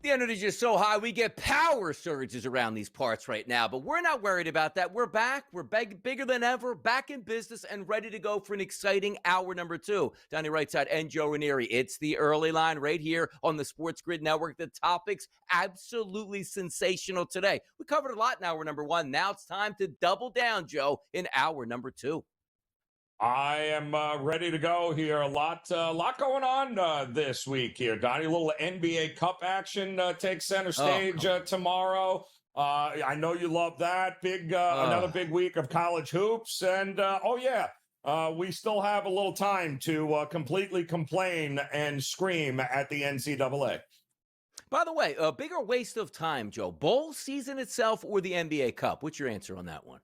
The energy is just so high, we get power surges around these parts right now, but we're not worried about that. We're back. We're bigger than ever, back in business and ready to go for an exciting hour number 2. Donnie Rightside and Joe Raineri. It's the early line right here on the SportsGrid Network. The topics absolutely sensational today. We covered a lot in hour number 1. Now it's time to double down, Joe, in hour number 2. I am ready to go here. A lot going on this week here, Donnie. A little NBA Cup action takes center stage tomorrow. I know you love that. Another big week of college hoops. And, we still have a little time to completely complain and scream at the NCAA. By the way, a bigger waste of time, Joe, bowl season itself or the NBA Cup? What's your answer on that one?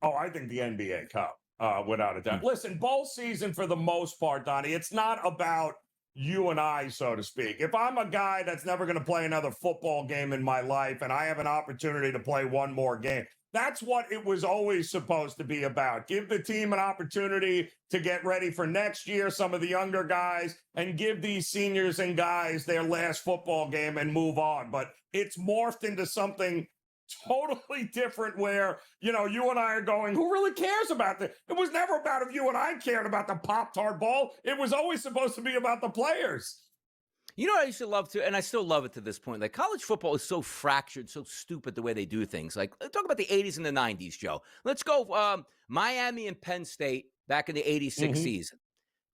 Oh, I think the NBA Cup. Without a doubt. Listen, bowl season for the most part, Donnie, it's not about you and I, so to speak. If I'm a guy that's never going to play another football game in my life and I have an opportunity to play one more game, that's what it was always supposed to be about. Give the team an opportunity to get ready for next year, some of the younger guys, and give these seniors and guys their last football game and move on. But it's morphed into something totally different where, you and I are going, who really cares about this? It was never about if you and I cared about the Pop-Tart Bowl. It was always supposed to be about the players. You know what I used to love to, and I still love it to this point, like college football is so fractured, so stupid the way they do things. Like, talk about the 80s and the 90s, Joe. Let's go Miami and Penn State back in the 86 season.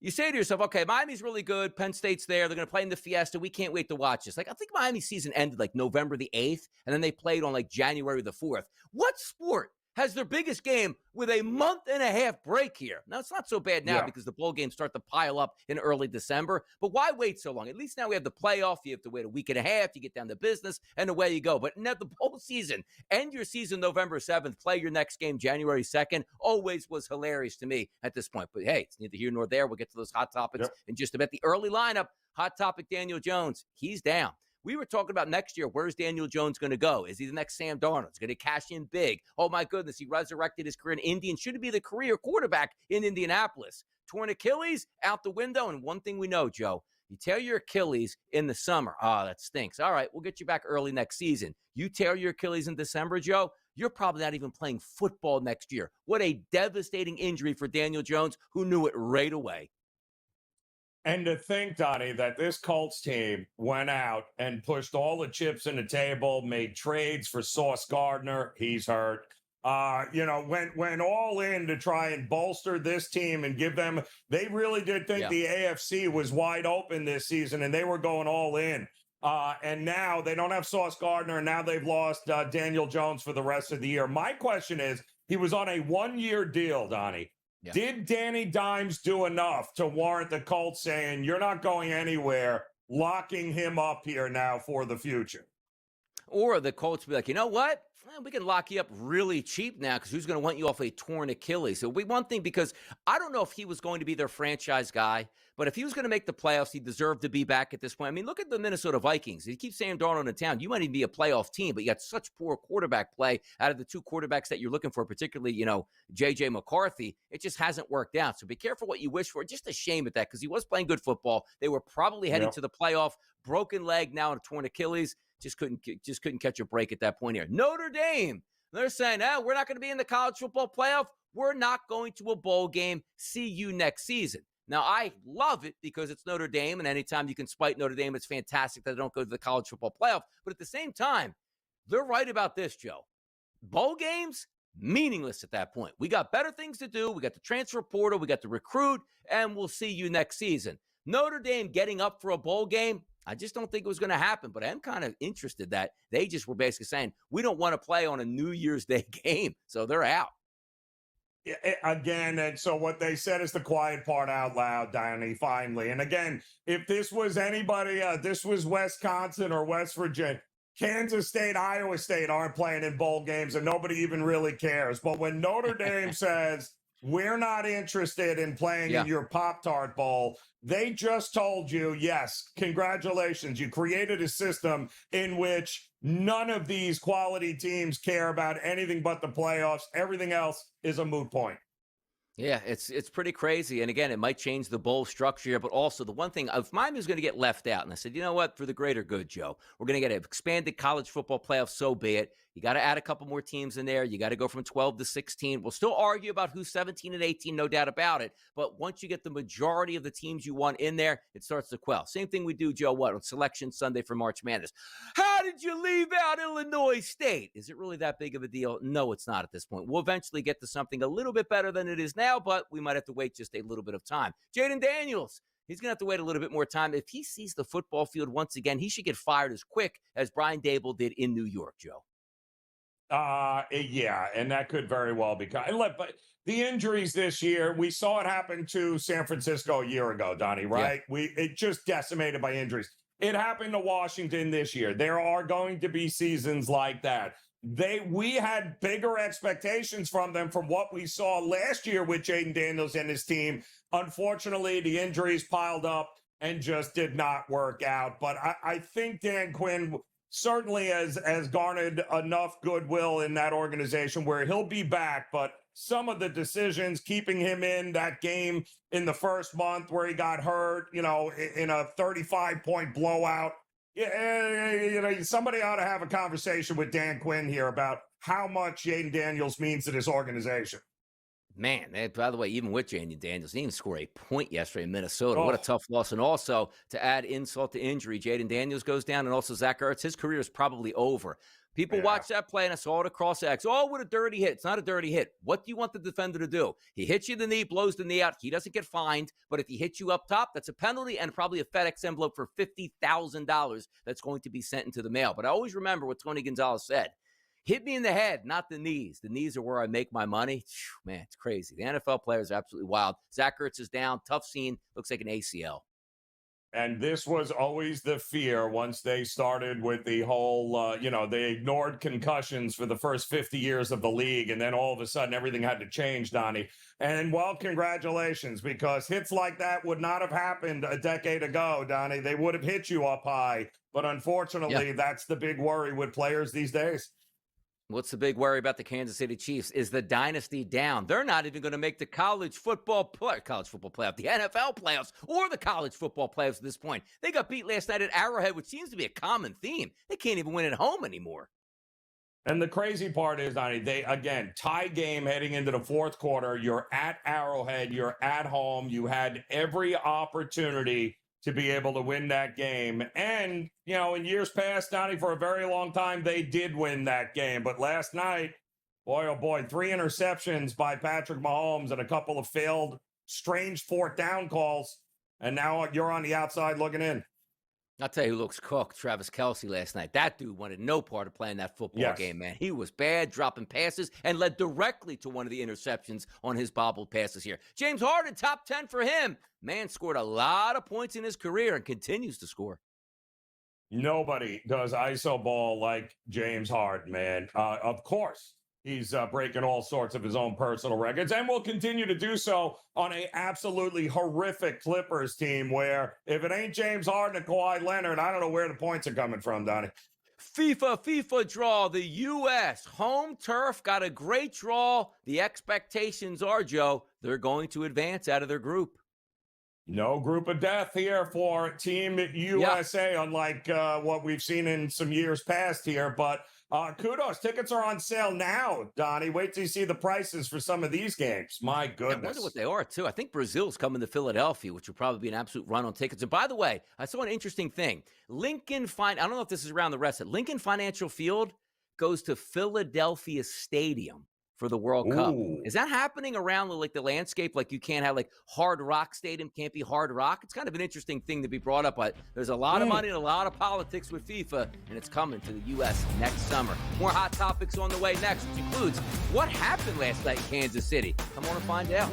You say to yourself, okay, Miami's really good. Penn State's there. They're going to play in the Fiesta. We can't wait to watch this. Like, I think Miami's season ended like November the 8th, and then they played on like January the 4th. What sport has their biggest game with a month and a half break here? Now, it's not so bad now because the bowl games start to pile up in early December. But why wait so long? At least now we have the playoff. You have to wait a week and a half. You get down to business, and away you go. But now the bowl season, end your season November 7th, play your next game January 2nd, always was hilarious to me at this point. But, hey, it's neither here nor there. We'll get to those hot topics in just a bit. The early lineup, hot topic, Daniel Jones. He's down. We were talking about next year. Where's Daniel Jones going to go? Is he the next Sam Darnold? He's going to cash in big. Oh, my goodness. He resurrected his career in Indy and should be the career quarterback in Indianapolis. Torn Achilles, out the window. And one thing we know, Joe, you tear your Achilles in the summer. That stinks. All right, we'll get you back early next season. You tear your Achilles in December, Joe, you're probably not even playing football next year. What a devastating injury for Daniel Jones, who knew it right away. And to think, Donnie, that this Colts team went out and pushed all the chips in the table, made trades for Sauce Gardner. He's hurt. Went all in to try and bolster this team and give them. They really did think the AFC was wide open this season, and they were going all in. And now they don't have Sauce Gardner, and now they've lost Daniel Jones for the rest of the year. My question is, he was on a one-year deal, Donnie. Yeah. Did Danny Dimes do enough to warrant the Colts saying, you're not going anywhere, locking him up here now for the future? Or the Colts be like, you know what? We can lock you up really cheap now because who's going to want you off a torn Achilles? So one thing, because I don't know if he was going to be their franchise guy, but if he was going to make the playoffs, he deserved to be back at this point. I mean, look at the Minnesota Vikings. You keep saying Darnold in town. You might even be a playoff team, but you got such poor quarterback play out of the two quarterbacks that you're looking for, particularly, J.J. McCarthy. It just hasn't worked out. So be careful what you wish for. Just a shame at that because he was playing good football. They were probably heading to the playoff. Broken leg, now a torn Achilles. Just couldn't catch a break at that point here. Notre Dame, they're saying, we're not going to be in the college football playoff. We're not going to a bowl game. See you next season. Now, I love it because it's Notre Dame, and anytime you can spite Notre Dame, it's fantastic that they don't go to the college football playoff. But at the same time, they're right about this, Joe. Bowl games, meaningless at that point. We got better things to do. We got the transfer portal. We got the recruit, and we'll see you next season. Notre Dame getting up for a bowl game, I just don't think it was going to happen, but I am kind of interested that they just were basically saying, we don't want to play on a New Year's Day game, so they're out. Again, and so what they said is the quiet part out loud, Donnie, finally. And again, if this was anybody, this was Wisconsin or West Virginia, Kansas State, Iowa State aren't playing in bowl games, and nobody even really cares. But when Notre Dame says, we're not interested in playing in your Pop-Tart Bowl, they just told you, yes, congratulations. You created a system in which none of these quality teams care about anything but the playoffs. Everything else is a moot point. Yeah, it's pretty crazy. And again, it might change the bowl structure here, but also the one thing, if Miami was going to get left out, and I said, you know what, for the greater good, Joe, we're going to get an expanded college football playoff, so be it. You got to add a couple more teams in there. You got to go from 12 to 16. We'll still argue about who's 17 and 18, no doubt about it. But once you get the majority of the teams you want in there, it starts to quell. Same thing we do, Joe, what, on Selection Sunday for March Madness. How did you leave out Illinois State? Is it really that big of a deal? No, it's not at this point. We'll eventually get to something a little bit better than it is now, but we might have to wait just a little bit of time. Jaden Daniels, he's going to have to wait a little bit more time. If he sees the football field once again, he should get fired as quick as Brian Dable did in New York, Joe. Yeah, and that could very well be. But the injuries this year, we saw it happen to San Francisco a year ago, Donnie, right? Yeah. It just decimated by injuries. It happened to Washington this year. There are going to be seasons like that. We had bigger expectations from them from what we saw last year with Jaden Daniels and his team. Unfortunately, the injuries piled up and just did not work out. But I think Dan Quinn certainly has garnered enough goodwill in that organization where he'll be back. But some of the decisions, keeping him in that game in the first month where he got hurt, in a 35-point blowout, somebody ought to have a conversation with Dan Quinn here about how much Jaden Daniels means to this organization. Man, by the way, even with Jaden Daniels, he didn't even score a point yesterday in Minnesota. What a tough loss. And also, to add insult to injury, Jaden Daniels goes down, and also Zach Ertz, his career is probably over. People watch that play, and I saw it across X. Oh, what a dirty hit. It's not a dirty hit. What do you want the defender to do? He hits you in the knee, blows the knee out. He doesn't get fined. But if he hits you up top, that's a penalty and probably a FedEx envelope for $50,000 that's going to be sent into the mail. But I always remember what Tony Gonzalez said. Hit me in the head, not the knees. The knees are where I make my money. Man, it's crazy. The NFL players are absolutely wild. Zach Ertz is down. Tough scene. Looks like an ACL. And this was always the fear once they started with the whole, they ignored concussions for the first 50 years of the league. And then all of a sudden, everything had to change, Donnie. And, well, congratulations, because hits like that would not have happened a decade ago, Donnie. They would have hit you up high. But unfortunately, that's the big worry with players these days. What's the big worry about the Kansas City Chiefs? Is the dynasty down? They're not even going to make the college football playoff, the NFL playoffs, or the college football playoffs at this point. They got beat last night at Arrowhead, which seems to be a common theme. They can't even win at home anymore. And the crazy part is, Donnie, they, again, tie game heading into the fourth quarter. You're at Arrowhead. You're at home. You had every opportunity to be able to win that game. And, in years past, Donnie, for a very long time, they did win that game. But last night, boy, oh boy, 3 interceptions by Patrick Mahomes and a couple of failed, strange fourth down calls. And now you're on the outside looking in. I'll tell you who looks cooked, Travis Kelce last night. That dude wanted no part of playing that football game, man. He was bad, dropping passes, and led directly to one of the interceptions on his bobbled passes here. James Harden, top 10 for him. Man scored a lot of points in his career and continues to score. Nobody does ISO ball like James Harden, man. Of course, he's breaking all sorts of his own personal records and will continue to do so on a absolutely horrific Clippers team where if it ain't James Harden and Kawhi Leonard, I don't know where the points are coming from, Donnie. FIFA draw. The U.S. home turf got a great draw. The expectations are, Joe, they're going to advance out of their group. No group of death here for Team USA, unlike what we've seen in some years past here. But kudos. Tickets are on sale now, Donnie. Wait till you see the prices for some of these games. My goodness. I wonder what they are, too. I think Brazil's coming to Philadelphia, which will probably be an absolute run on tickets. And by the way, I saw an interesting thing. I don't know if this is around the rest of it. Lincoln Financial Field goes to Philadelphia Stadium for the World Cup. Is that happening around the landscape? Like you can't have Hard Rock Stadium, can't be Hard Rock. It's kind of an interesting thing to be brought up, but there's a lot of money and a lot of politics with FIFA, and it's coming to the U.S. next summer. More hot topics on the way next, which includes what happened last night in Kansas City. Come on and find out.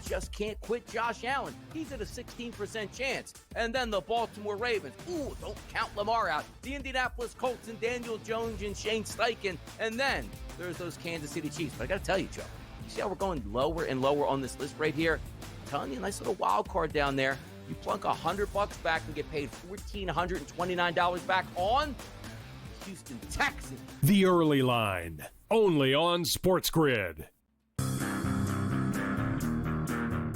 Just can't quit Josh Allen. He's at a 16% chance. And then the Baltimore Ravens. Don't count Lamar out. The Indianapolis Colts and Daniel Jones and Shane Steichen. And then there's those Kansas City Chiefs. But I got to tell you, Joe, you see how we're going lower and lower on this list right here? I'm telling you, a nice little wild card down there. You plunk $100 back and get paid $1,429 back on Houston Texans. The Early Line, only on SportsGrid.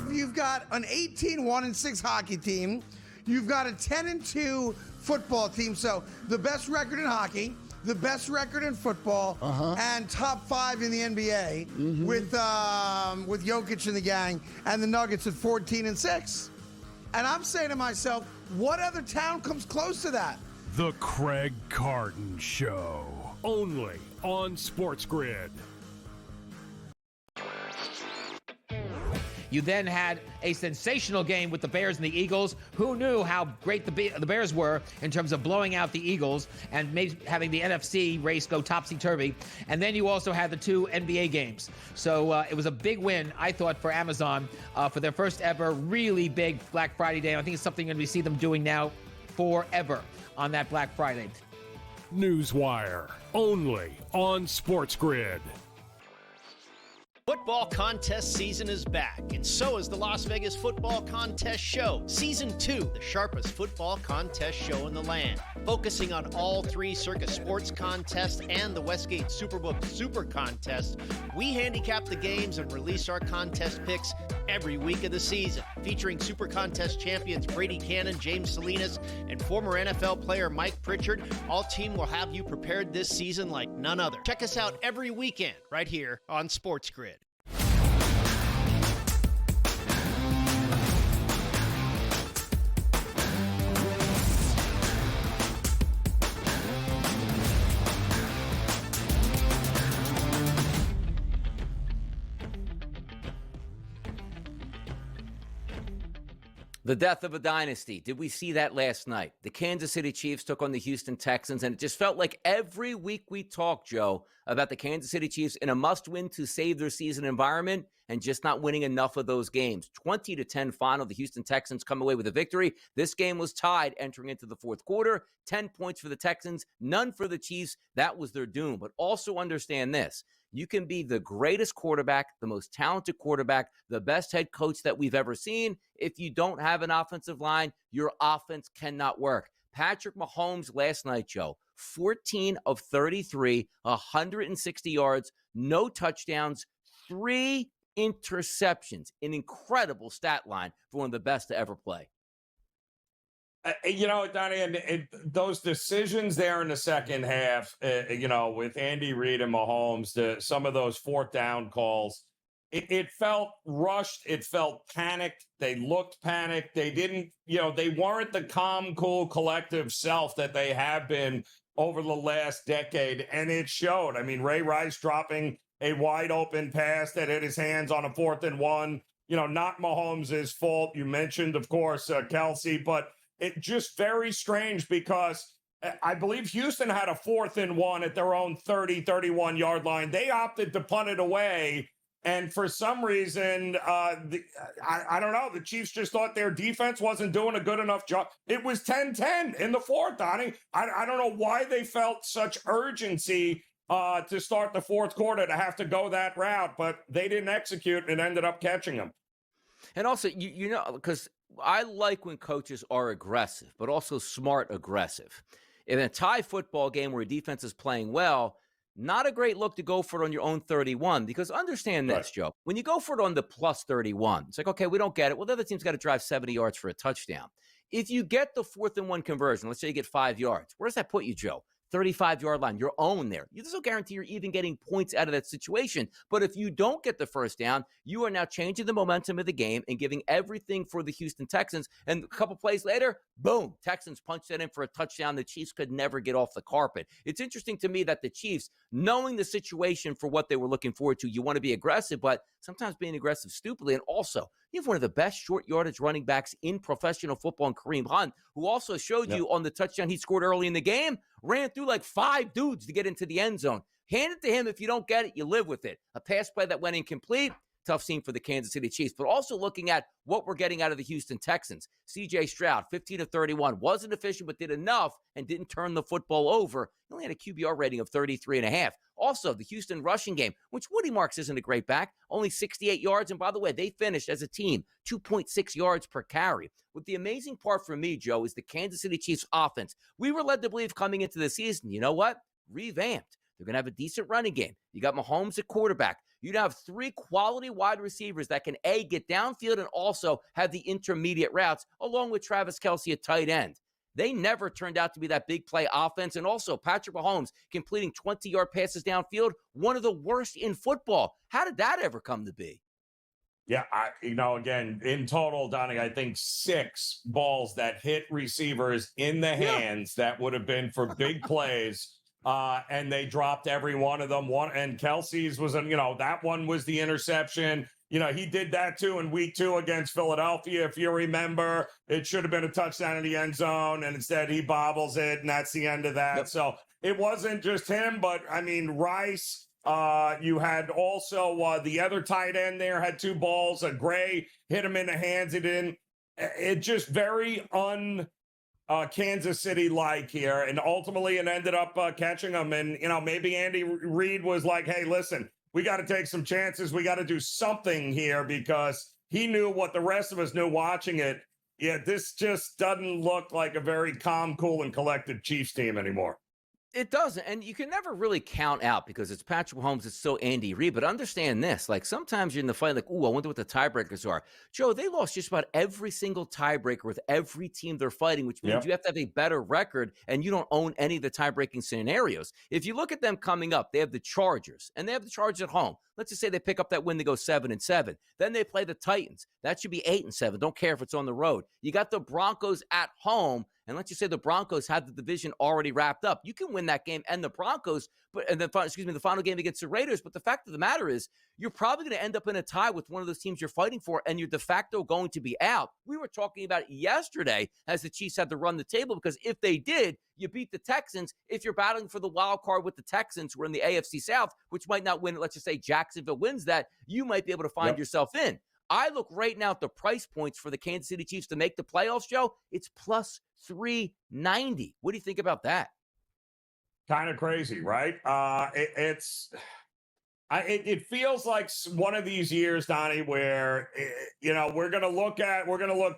You've got an 18-1-6 hockey team. You've got a 10-2 football team. So the best record in hockey, the best record in football, and top 5 in the NBA with Jokic and the gang, and the Nuggets at 14-6. And I'm saying to myself, what other town comes close to that? The Craig Carton Show, only on SportsGrid. You then had a sensational game with the Bears and the Eagles. Who knew how great the Bears were in terms of blowing out the Eagles and maybe having the NFC race go topsy-turvy. And then you also had the 2 NBA games. So it was a big win, I thought, for Amazon for their first ever really big Black Friday day. And I think it's something you're going to see them doing now forever on that Black Friday. Newswire, only on SportsGrid. Football contest season is back, and so is the Las Vegas Football Contest Show. Season 2, the sharpest football contest show in the land. Focusing on all 3 Circus Sports contests and the Westgate Superbook Super Contest, we handicap the games and release our contest picks every week of the season. Featuring Super Contest champions Brady Cannon, James Salinas, and former NFL player Mike Pritchard, all team will have you prepared this season like none other. Check us out every weekend right here on SportsGrid. The death of a dynasty. Did we see that last night? The Kansas City Chiefs took on the Houston Texans, and it just felt like every week we talked, Joe, about the Kansas City Chiefs in a must-win to save their season environment and just not winning enough of those games. 20-10 final. The Houston Texans come away with a victory. This game was tied entering into the fourth quarter. 10 points for the Texans, none for the Chiefs. That was their doom. But also understand this. You can be the greatest quarterback, the most talented quarterback, the best head coach that we've ever seen. If you don't have an offensive line, your offense cannot work. Patrick Mahomes last night, Joe, 14 of 33, 160 yards, no touchdowns, 3 interceptions. An incredible stat line for one of the best to ever play. Donnie, and those decisions there in the second half, with Andy Reid and Mahomes, some of those 4th down calls, it felt rushed. It felt panicked. They looked panicked. They didn't, they weren't the calm, cool, collective self that they have been over the last decade. And it showed. I mean, Ray Rice dropping a wide open pass that hit his hands on a 4th and 1, not Mahomes' fault. You mentioned, of course, Kelsey, but it just very strange because I believe Houston had a 4th and 1 at their own 30, 31-yard line. They opted to punt it away. And for some reason, I don't know, the Chiefs just thought their defense wasn't doing a good enough job. It was 10-10 in the 4th, Donnie. I don't know why they felt such urgency to start the 4th quarter to have to go that route, but they didn't execute and ended up catching them. And also, because I like when coaches are aggressive, but also smart aggressive. In a tie football game where a defense is playing well, not a great look to go for it on your own 31, because understand this, right, Joe. When you go for it on the plus 31, it's like, okay, we don't get it. Well, the other team's got to drive 70 yards for a touchdown. If you get the 4th and 1 conversion, let's say you get 5 yards, where does that put you, Joe? 35-yard line, your own there. There's no guarantee you're even getting points out of that situation. But if you don't get the first down, you are now changing the momentum of the game and giving everything for the Houston Texans. And a couple plays later, boom, Texans punched that in for a touchdown. The Chiefs could never get off the carpet. It's interesting to me that the Chiefs, knowing the situation for what they were looking forward to, you want to be aggressive, but sometimes being aggressive stupidly. And also, you have one of the best short yardage running backs in professional football, in Kareem Hunt, who also showed you on the touchdown he scored early in the game, ran through like 5 dudes to get into the end zone. Hand it to him. If you don't get it, you live with it. A pass play that went incomplete, tough scene for the Kansas City Chiefs. But also looking at what we're getting out of the Houston Texans. C.J. Stroud, 15 of 31, wasn't efficient, but did enough and didn't turn the football over. He only had a QBR rating of 33.5. Also, the Houston rushing game, which Woody Marks isn't a great back, only 68 yards. And by the way, they finished as a team 2.6 yards per carry. What the amazing part for me, Joe, is the Kansas City Chiefs offense. We were led to believe coming into the season, you know what? Revamped. They're going to have a decent running game. You got Mahomes at quarterback. You'd have 3 quality wide receivers that can, A, get downfield and also have the intermediate routes, along with Travis Kelce at tight end. They never turned out to be that big play offense. And also, Patrick Mahomes completing 20-yard passes downfield, one of the worst in football. How did that ever come to be? Yeah, again, in total, Donnie, I think 6 balls that hit receivers in the hands that would have been for big plays. And they dropped every one of them. And Kelsey's was, that one was the interception. He did that too in week 2 against Philadelphia. If you remember, it should have been a touchdown in the end zone. And instead he bobbles it. And that's the end of that. Yep. So it wasn't just him, but Rice, you had also the other tight end there had 2 balls. Gray hit him in the hands. It just very Kansas City-like here, and ultimately it ended up catching them. And, maybe Andy Reid was like, hey, listen, we got to take some chances. We got to do something here, because he knew what the rest of us knew watching it. Yeah, this just doesn't look like a very calm, cool, and collected Chiefs team anymore. It doesn't, and you can never really count out because it's Patrick Mahomes, it's still Andy Reid. But understand this, like sometimes you're in the fight, like, ooh, I wonder what the tiebreakers are. Joe, they lost just about every single tiebreaker with every team they're fighting, which means you have to have a better record, and you don't own any of the tie-breaking scenarios. If you look at them coming up, they have the Chargers, and they have the Chargers at home. Let's just say they pick up that win, they go 7-7. Then they play the Titans. That should be 8-7. Don't care if it's on the road. You got the Broncos at home. And let's just say the Broncos had the division already wrapped up. You can win that game and the Broncos, the final game against the Raiders. But the fact of the matter is, you're probably going to end up in a tie with one of those teams you're fighting for, and you're de facto going to be out. We were talking about it yesterday as the Chiefs had to run the table, because if they did, you beat the Texans. If you're battling for the wild card with the Texans, who are in the AFC South, which might not win, let's just say Jacksonville wins that, you might be able to find yourself in. I look right now at the price points for the Kansas City Chiefs to make the playoffs, Joe. It's plus 390. What do you think about that? Kind of crazy, right? It feels like one of these years, Donnie, where we're gonna look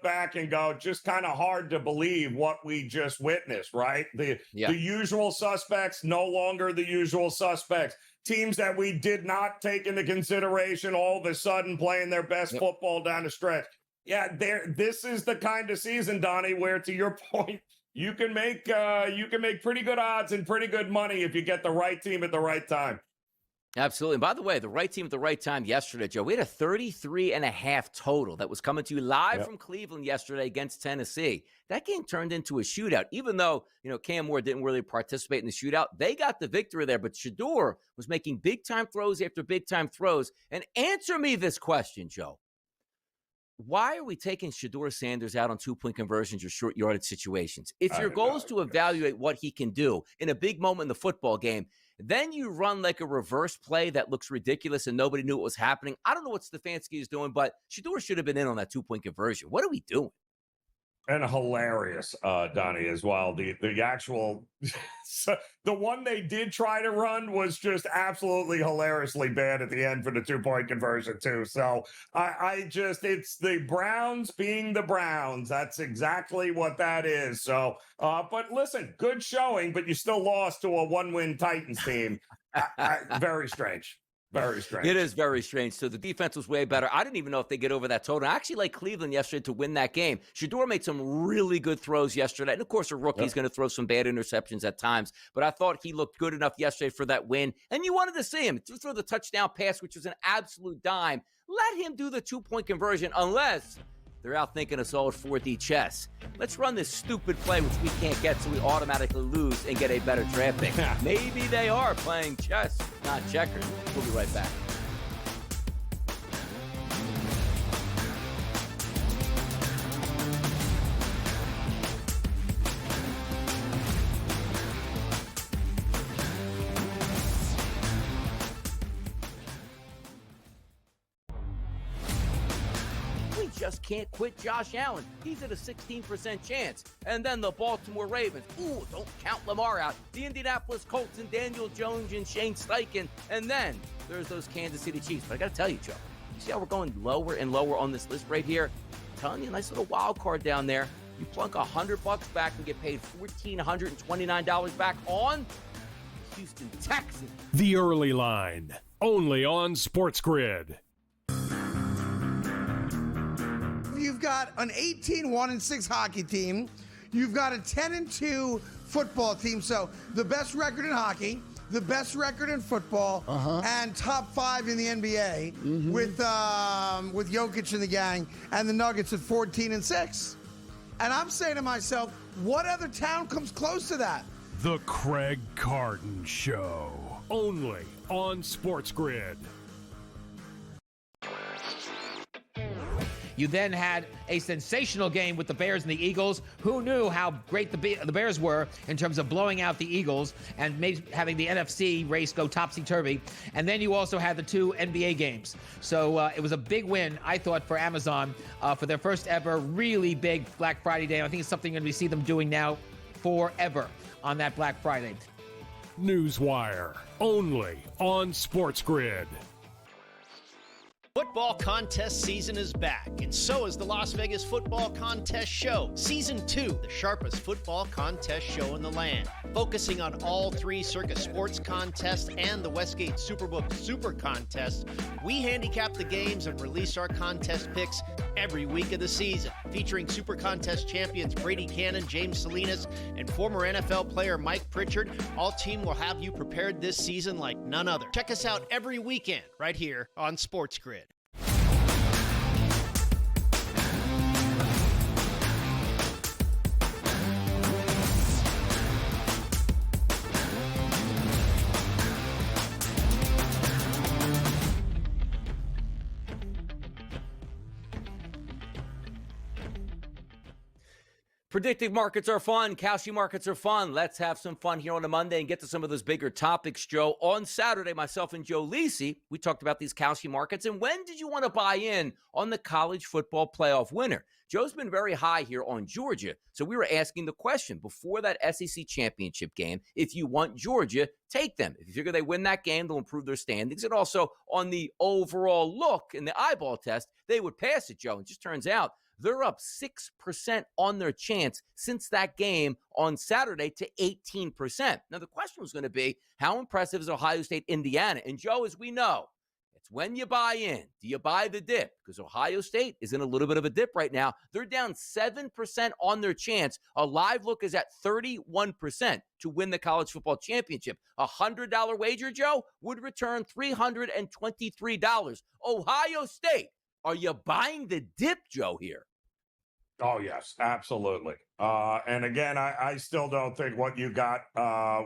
back and go, just kind of hard to believe what we just witnessed, right? The usual suspects no longer the usual suspects. Teams that we did not take into consideration all of a sudden playing their best football down the stretch. Yeah, this is the kind of season, Donnie, where, to your point, you can make pretty good odds and pretty good money if you get the right team at the right time. Absolutely. And by the way, the right team at the right time yesterday, Joe, we had a 33.5 total that was coming to you live from Cleveland yesterday against Tennessee. That game turned into a shootout. Even though, Cam Moore didn't really participate in the shootout, they got the victory there. But Shedeur was making big-time throws after big-time throws. And answer me this question, Joe. Why are we taking Shedeur Sanders out on 2-point conversions or short yardage situations? If your goal is to evaluate what he can do in a big moment in the football game, then you run like a reverse play that looks ridiculous and nobody knew what was happening. I don't know what Stefanski is doing, but Shedeur should have been in on that 2-point conversion. What are we doing? And hilarious, Donnie, as well. The actual, the one they did try to run was just absolutely hilariously bad at the end for the 2-point conversion too. So it's the Browns being the Browns. That's exactly what that is. So, but listen, good showing, but you still lost to a 1-win Titans team. Very strange. Very strange. It is very strange. So the defense was way better. I didn't even know if they get over that total. I actually like Cleveland yesterday to win that game. Shedeur made some really good throws yesterday. And, of course, a rookie's going to throw some bad interceptions at times. But I thought he looked good enough yesterday for that win. And you wanted to see him to throw the touchdown pass, which was an absolute dime. Let him do the 2-point conversion unless they're out thinking us all at 4D chess. Let's run this stupid play, which we can't get, so we automatically lose and get a better draft pick. Maybe they are playing chess, not checkers. We'll be right back. just can't quit Josh Allen. He's at a 16% chance. And then the Baltimore Ravens. Ooh, don't count Lamar out. The Indianapolis Colts and Daniel Jones and Shane Steichen. And then there's those Kansas City Chiefs. But I got to tell you, Joe, you see how we're going lower and lower on this list right here? I'm telling you, a nice little wild card down there. You plunk $100 back and get paid $1,429 back on Houston Texans. The Early Line, only on SportsGrid. You've got an 18-1-6 hockey team. You've got a 10-2 football team. So the best record in hockey, the best record in football, and top 5 in the NBA with Jokic and the gang, and the Nuggets at 14-6. And I'm saying to myself, what other town comes close to that? The Craig Carton Show, only on SportsGrid. You then had a sensational game with the Bears and the Eagles. Who knew how great the Bears were in terms of blowing out the Eagles and maybe having the NFC race go topsy-turvy. And then you also had the 2 NBA games. So it was a big win, I thought, for Amazon for their first ever really big Black Friday day. I think it's something we see them doing now forever on that Black Friday. Newswire, only on SportsGrid. Football contest season is back, and so is the Las Vegas Football Contest Show. Season 2, the sharpest football contest show in the land. Focusing on all 3 circus sports contests and the Westgate Superbook Super Contest, we handicap the games and release our contest picks every week of the season. Featuring Super Contest champions Brady Cannon, James Salinas, and former NFL player Mike Pritchard, all team will have you prepared this season like none other. Check us out every weekend right here on SportsGrid. Predictive markets are fun. Kalshi markets are fun. Let's have some fun here on a Monday and get to some of those bigger topics, Joe. On Saturday, myself and Joe Lisi, we talked about these Kalshi markets. And when did you want to buy in on the college football playoff winner? Joe's been very high here on Georgia. So we were asking the question before that SEC championship game, if you want Georgia, take them. If you figure they win that game, they'll improve their standings. And also on the overall look in the eyeball test, they would pass it, Joe. It just turns out they're up 6% on their chance since that game on Saturday to 18%. Now, the question was going to be, how impressive is Ohio State, Indiana? And, Joe, as we know, it's when you buy in. Do you buy the dip? Because Ohio State is in a little bit of a dip right now. They're down 7% on their chance. A live look is at 31% to win the college football championship. A $100 wager, Joe, would return $323. Ohio State, are you buying the dip, Joe, here? Oh, yes, absolutely. And again, I still don't think what you got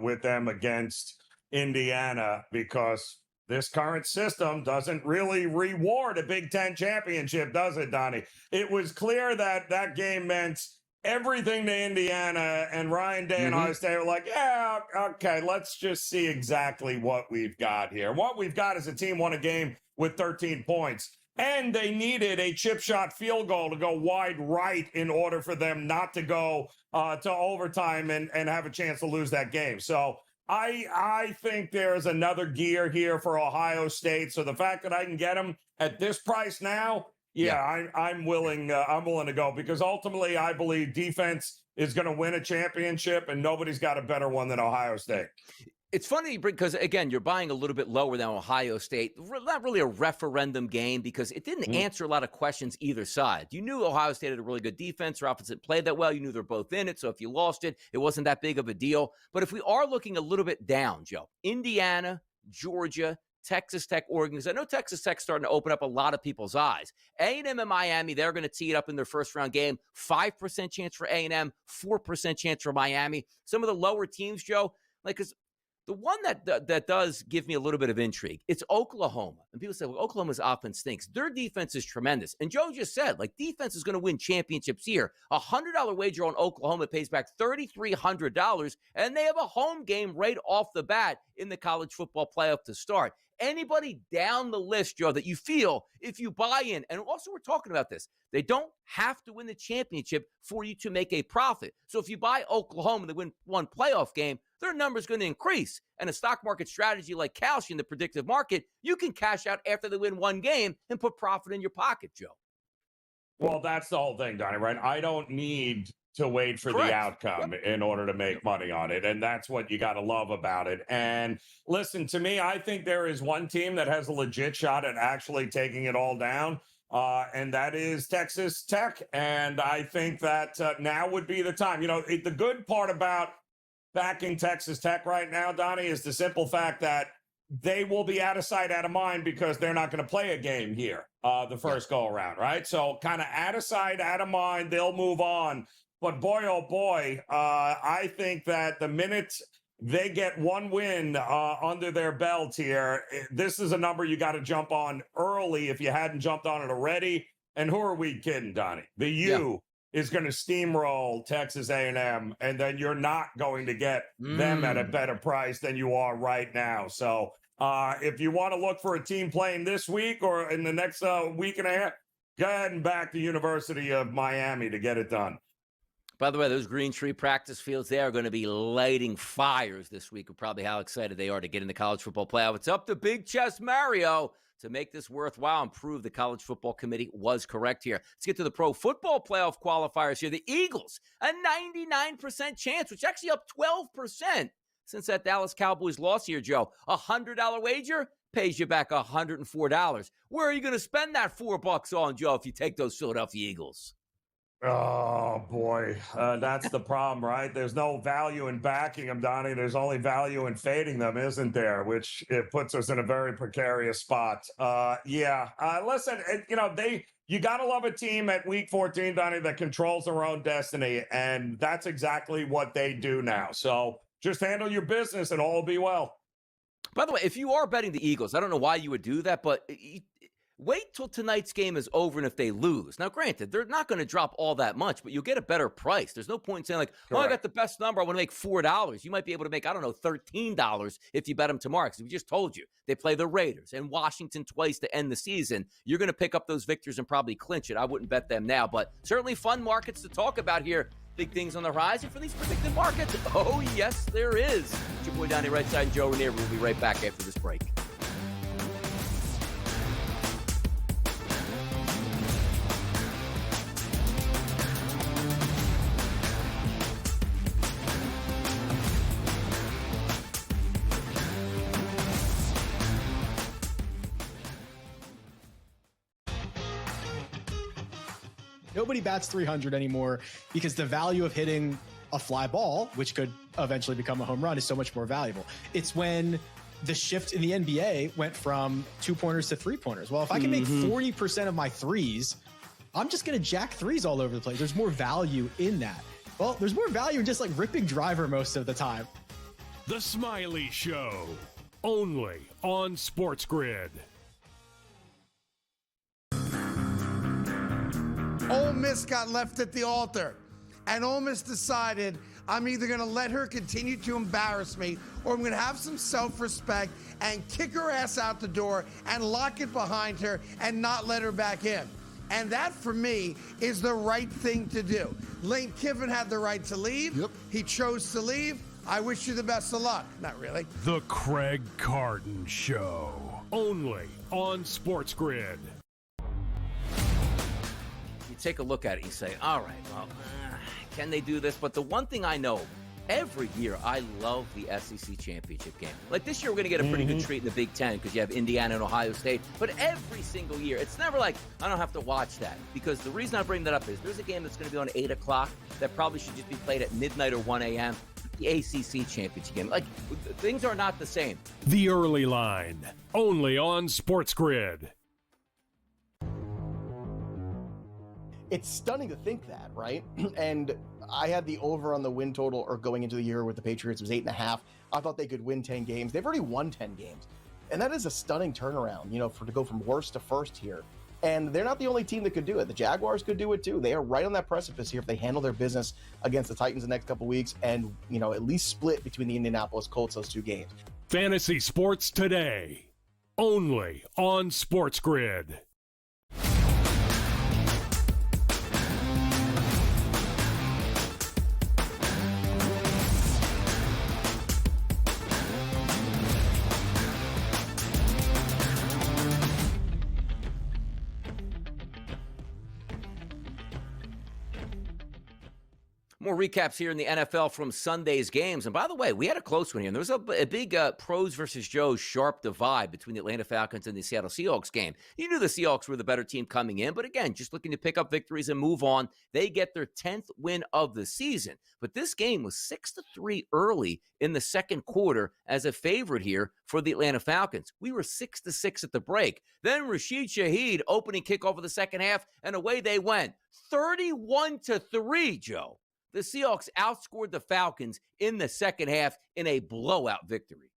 with them against Indiana, because this current system doesn't really reward a Big Ten championship, does it, Donnie? It was clear that that game meant everything to Indiana, and Ryan Day and Ohio State were like, yeah, okay, let's just see exactly what we've got here. What we've got is a team won a game with 13 points. And they needed a chip shot field goal to go wide right in order for them not to go to overtime and have a chance to lose that game. So I think there's another gear here for Ohio State. So the fact that I can get them at this price now, I'm willing to go, because ultimately I believe defense is going to win a championship, and nobody's got a better one than Ohio State. It's funny because, again, you're buying a little bit lower than Ohio State. Not really a referendum game, because it didn't answer a lot of questions either side. You knew Ohio State had a really good defense. Their offense didn't play that well. You knew they're both in it. So if you lost it, it wasn't that big of a deal. But if we are looking a little bit down, Joe, Indiana, Georgia, Texas Tech, Oregon, because I know Texas Tech's starting to open up a lot of people's eyes. A&M and Miami, they're going to tee it up in their first-round game. 5% chance for A&M, 4% chance for Miami. Some of the lower teams, Joe, like, because the one that does give me a little bit of intrigue, it's Oklahoma. And people say, well, Oklahoma's offense stinks. Their defense is tremendous. And Joe just said, like, defense is going to win championships here. A $100 wager on Oklahoma pays back $3,300, and they have a home game right off the bat in the college football playoff to start. anybody down the list, Joe, that you feel if you buy in, and also we're talking about this, they don't have to win the championship for you to make a profit. So if you buy Oklahoma and they win one playoff game, their number's going to increase. And a stock market strategy like Kalshi in the predictive market, you can cash out after they win one game and put profit in your pocket, Joe. Well, that's the whole thing, Donnie, right? I don't need to wait for the outcome in order to make money on it. And that's what you got to love about it. And listen, to me, I think there is one team that has a legit shot at actually taking it all down, and that is Texas Tech. And I think that now would be the time. You know, the good part about backing Texas Tech right now, Donnie, is the simple fact that they will be out of sight, out of mind, because they're not going to play a game here the first go around, right? So kind of out of sight, out of mind, they'll move on. But boy, oh boy, I think that the minute they get one win under their belt here, this is a number you got to jump on early if you hadn't jumped on it already. And who are we kidding, Donnie? The U is going to steamroll Texas A&M, and then you're not going to get them at a better price than you are right now. So if you want to look for a team playing this week or in the next week and a half, go ahead and back the University of Miami to get it done. By the way, those Green Tree practice fields, they are going to be lighting fires this week, of probably how excited they are to get in the college football playoff. It's up to Big Chest Mario to make this worthwhile and prove the College Football Committee was correct here. Let's get to the Pro Football Playoff qualifiers here. The Eagles, a 99% chance, which actually up 12% since that Dallas Cowboys loss here, Joe. A $100 wager pays you back $104. Where are you going to spend that $4 on, Joe, if you take those Philadelphia Eagles? Oh, boy. That's the problem, right? There's no value in backing them, Donnie. There's only value in fading them, isn't there? Which it puts us in a very precarious spot. Listen, you got to love a team at week 14, Donnie, that controls their own destiny. And that's exactly what they do now. So just handle your business and all will be well. By the way, if you are betting the Eagles, I don't know why you would do that, but wait till tonight's game is over and if they lose. Now, granted, they're not going to drop all that much, but you'll get a better price. There's no point in saying like, I got the best number. I want to make $4. You might be able to make, $13 if you bet them tomorrow. Because we just told you, they play the Raiders and Washington twice to end the season. You're going to pick up those victors and probably clinch it. I wouldn't bet them now, but certainly fun markets to talk about here. Big things on the horizon for these predictive markets. Oh, yes, there is. It's your boy Donnie, Rightside, and Joe Raineri. We'll be right back after this break. Nobody bats 300 anymore because the value of hitting a fly ball, which could eventually become a home run, is so much more valuable. It's when the shift in the NBA went from 2-pointers to 3-pointers. Well, if I can make 40% of my threes, I'm just going to jack threes all over the place. There's more value in that. Well, there's more value in just like ripping driver most of the time. The Smiley Show, only on SportsGrid. Ole Miss got left at the altar, and Ole Miss decided I'm either going to let her continue to embarrass me or I'm going to have some self-respect and kick her ass out the door and lock it behind her and not let her back in. And that, for me, is the right thing to do. Lane Kiffin had the right to leave. Yep. He chose to leave. I wish you the best of luck. Not really. The Craig Carton Show, only on SportsGrid. Take a look at it and say, all right, well, can they do this? But the one thing I know, every year I love the SEC championship game. Like this year, we're going to get a pretty good treat in the Big Ten because you have Indiana and Ohio State. But every single year, it's never like I don't have to watch that, because the reason I bring that up is there's a game that's going to be on 8 o'clock that probably should just be played at midnight or 1 a.m. The ACC championship game. Like, things are not the same. The Early Line, only on SportsGrid. It's stunning to think that, right? And I had the over on the win total, or going into the year with the Patriots, was 8.5. I thought they could win 10 games. They've already won 10 games. And that is a stunning turnaround, to go from worst to first here. And they're not the only team that could do it. The Jaguars could do it too. They are right on that precipice here if they handle their business against the Titans the next couple weeks and, at least split between the Indianapolis Colts those two games. Fantasy Sports Today, only on SportsGrid. More recaps here in the NFL from Sunday's games. And by the way, we had a close one here. And there was a big pros versus Joes sharp divide between the Atlanta Falcons and the Seattle Seahawks game. You knew the Seahawks were the better team coming in, but again, just looking to pick up victories and move on. They get their 10th win of the season. But this game was 6-3 early in the second quarter as a favorite here for the Atlanta Falcons. We were 6-6 at the break. Then Rashid Shaheed opening kickoff of the second half, and away they went. 31-3, Joe. The Seahawks outscored the Falcons in the second half in a blowout victory.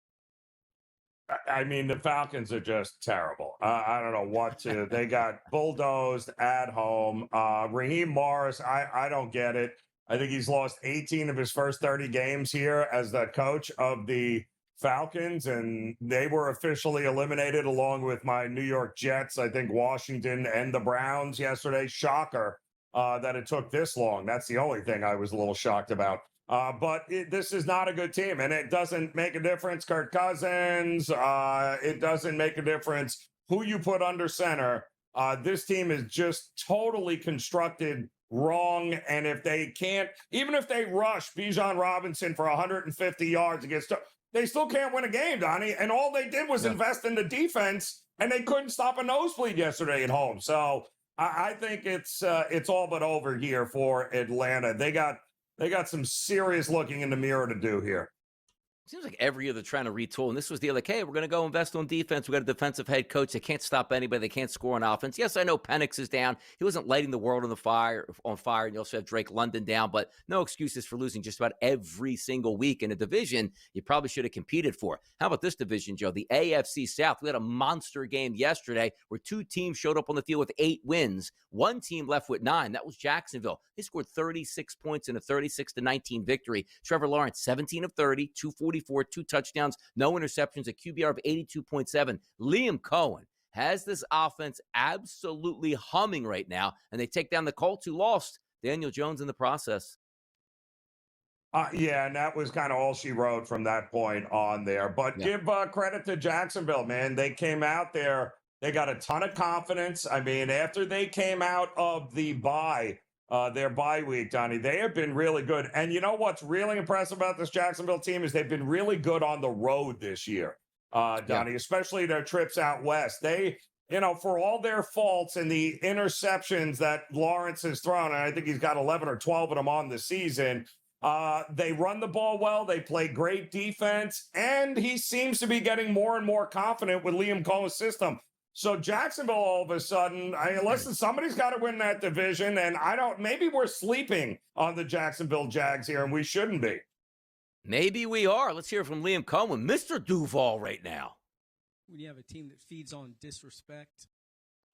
I mean, the Falcons are just terrible. I don't know what to. They got bulldozed at home. Raheem Morris, I don't get it. I think he's lost 18 of his first 30 games here as the coach of the Falcons, and they were officially eliminated along with my New York Jets, I think Washington and the Browns yesterday. Shocker. That it took this long. That's the only thing I was a little shocked about. But this is not a good team, and it doesn't make a difference. Kirk Cousins, it doesn't make a difference who you put under center. This team is just totally constructed wrong, and if they can't, even if they rush Bijan Robinson for 150 yards against, they still can't win a game, Donnie. And all they did was invest in the defense, and they couldn't stop a nosebleed yesterday at home. So I think it's all but over here for Atlanta. They got some serious looking in the mirror to do here. Seems like every year they're trying to retool, and this was the like, hey, we're going to go invest on defense. We got a defensive head coach. They can't stop anybody. They can't score on offense. Yes, I know Penix is down. He wasn't lighting the world on fire, and you also have Drake London down, but no excuses for losing just about every single week in a division you probably should have competed for. How about this division, Joe? The AFC South. We had a monster game yesterday where two teams showed up on the field with 8 wins. One team left with 9. That was Jacksonville. They scored 36 points in a 36-19 victory. Trevor Lawrence, 17 of 30, 244, 2 touchdowns, no interceptions, a QBR of 82.7. Liam Cohen has this offense absolutely humming right now, and they take down the Colts, who lost Daniel Jones in the process. Yeah, and that was kind of all she wrote from that point on there. But give credit to Jacksonville, man. They came out there. They got a ton of confidence. I mean, after they came out of the bye, their bye week, Donnie, they have been really good. And you know what's really impressive about this Jacksonville team is they've been really good on the road this year, Donnie, especially their trips out west. They, for all their faults and the interceptions that Lawrence has thrown, and I think he's got 11 or 12 of them on the season, they run the ball well. They play great defense, and he seems to be getting more and more confident with Liam Cohen's system. So Jacksonville, all of a sudden, listen, somebody's got to win that division, and maybe we're sleeping on the Jacksonville Jags here, and we shouldn't be. Maybe we are. Let's hear from Liam Cohen, Mr. Duval right now. When you have a team that feeds on disrespect,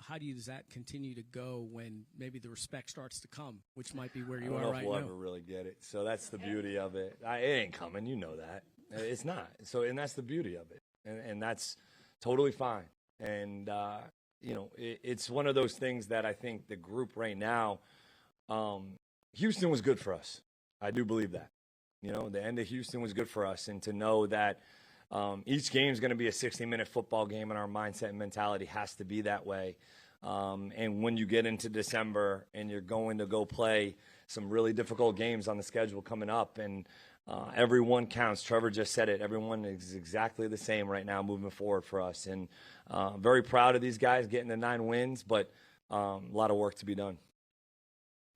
how does that continue to go when maybe the respect starts to come, which might be where you are right now? I don't know if we'll ever really get it. So that's the beauty of it. It ain't coming. You know that. It's not. So, and that's the beauty of it. And that's totally fine. And, it's one of those things that I think the group right now, Houston was good for us. I do believe that. The end of Houston was good for us. And to know that each game is going to be a 60-minute football game, and our mindset and mentality has to be that way. And when you get into December and you're going to go play some really difficult games on the schedule coming up, and everyone counts. Trevor just said it. Everyone is exactly the same right now moving forward for us. And very proud of these guys getting the 9 wins, but a lot of work to be done.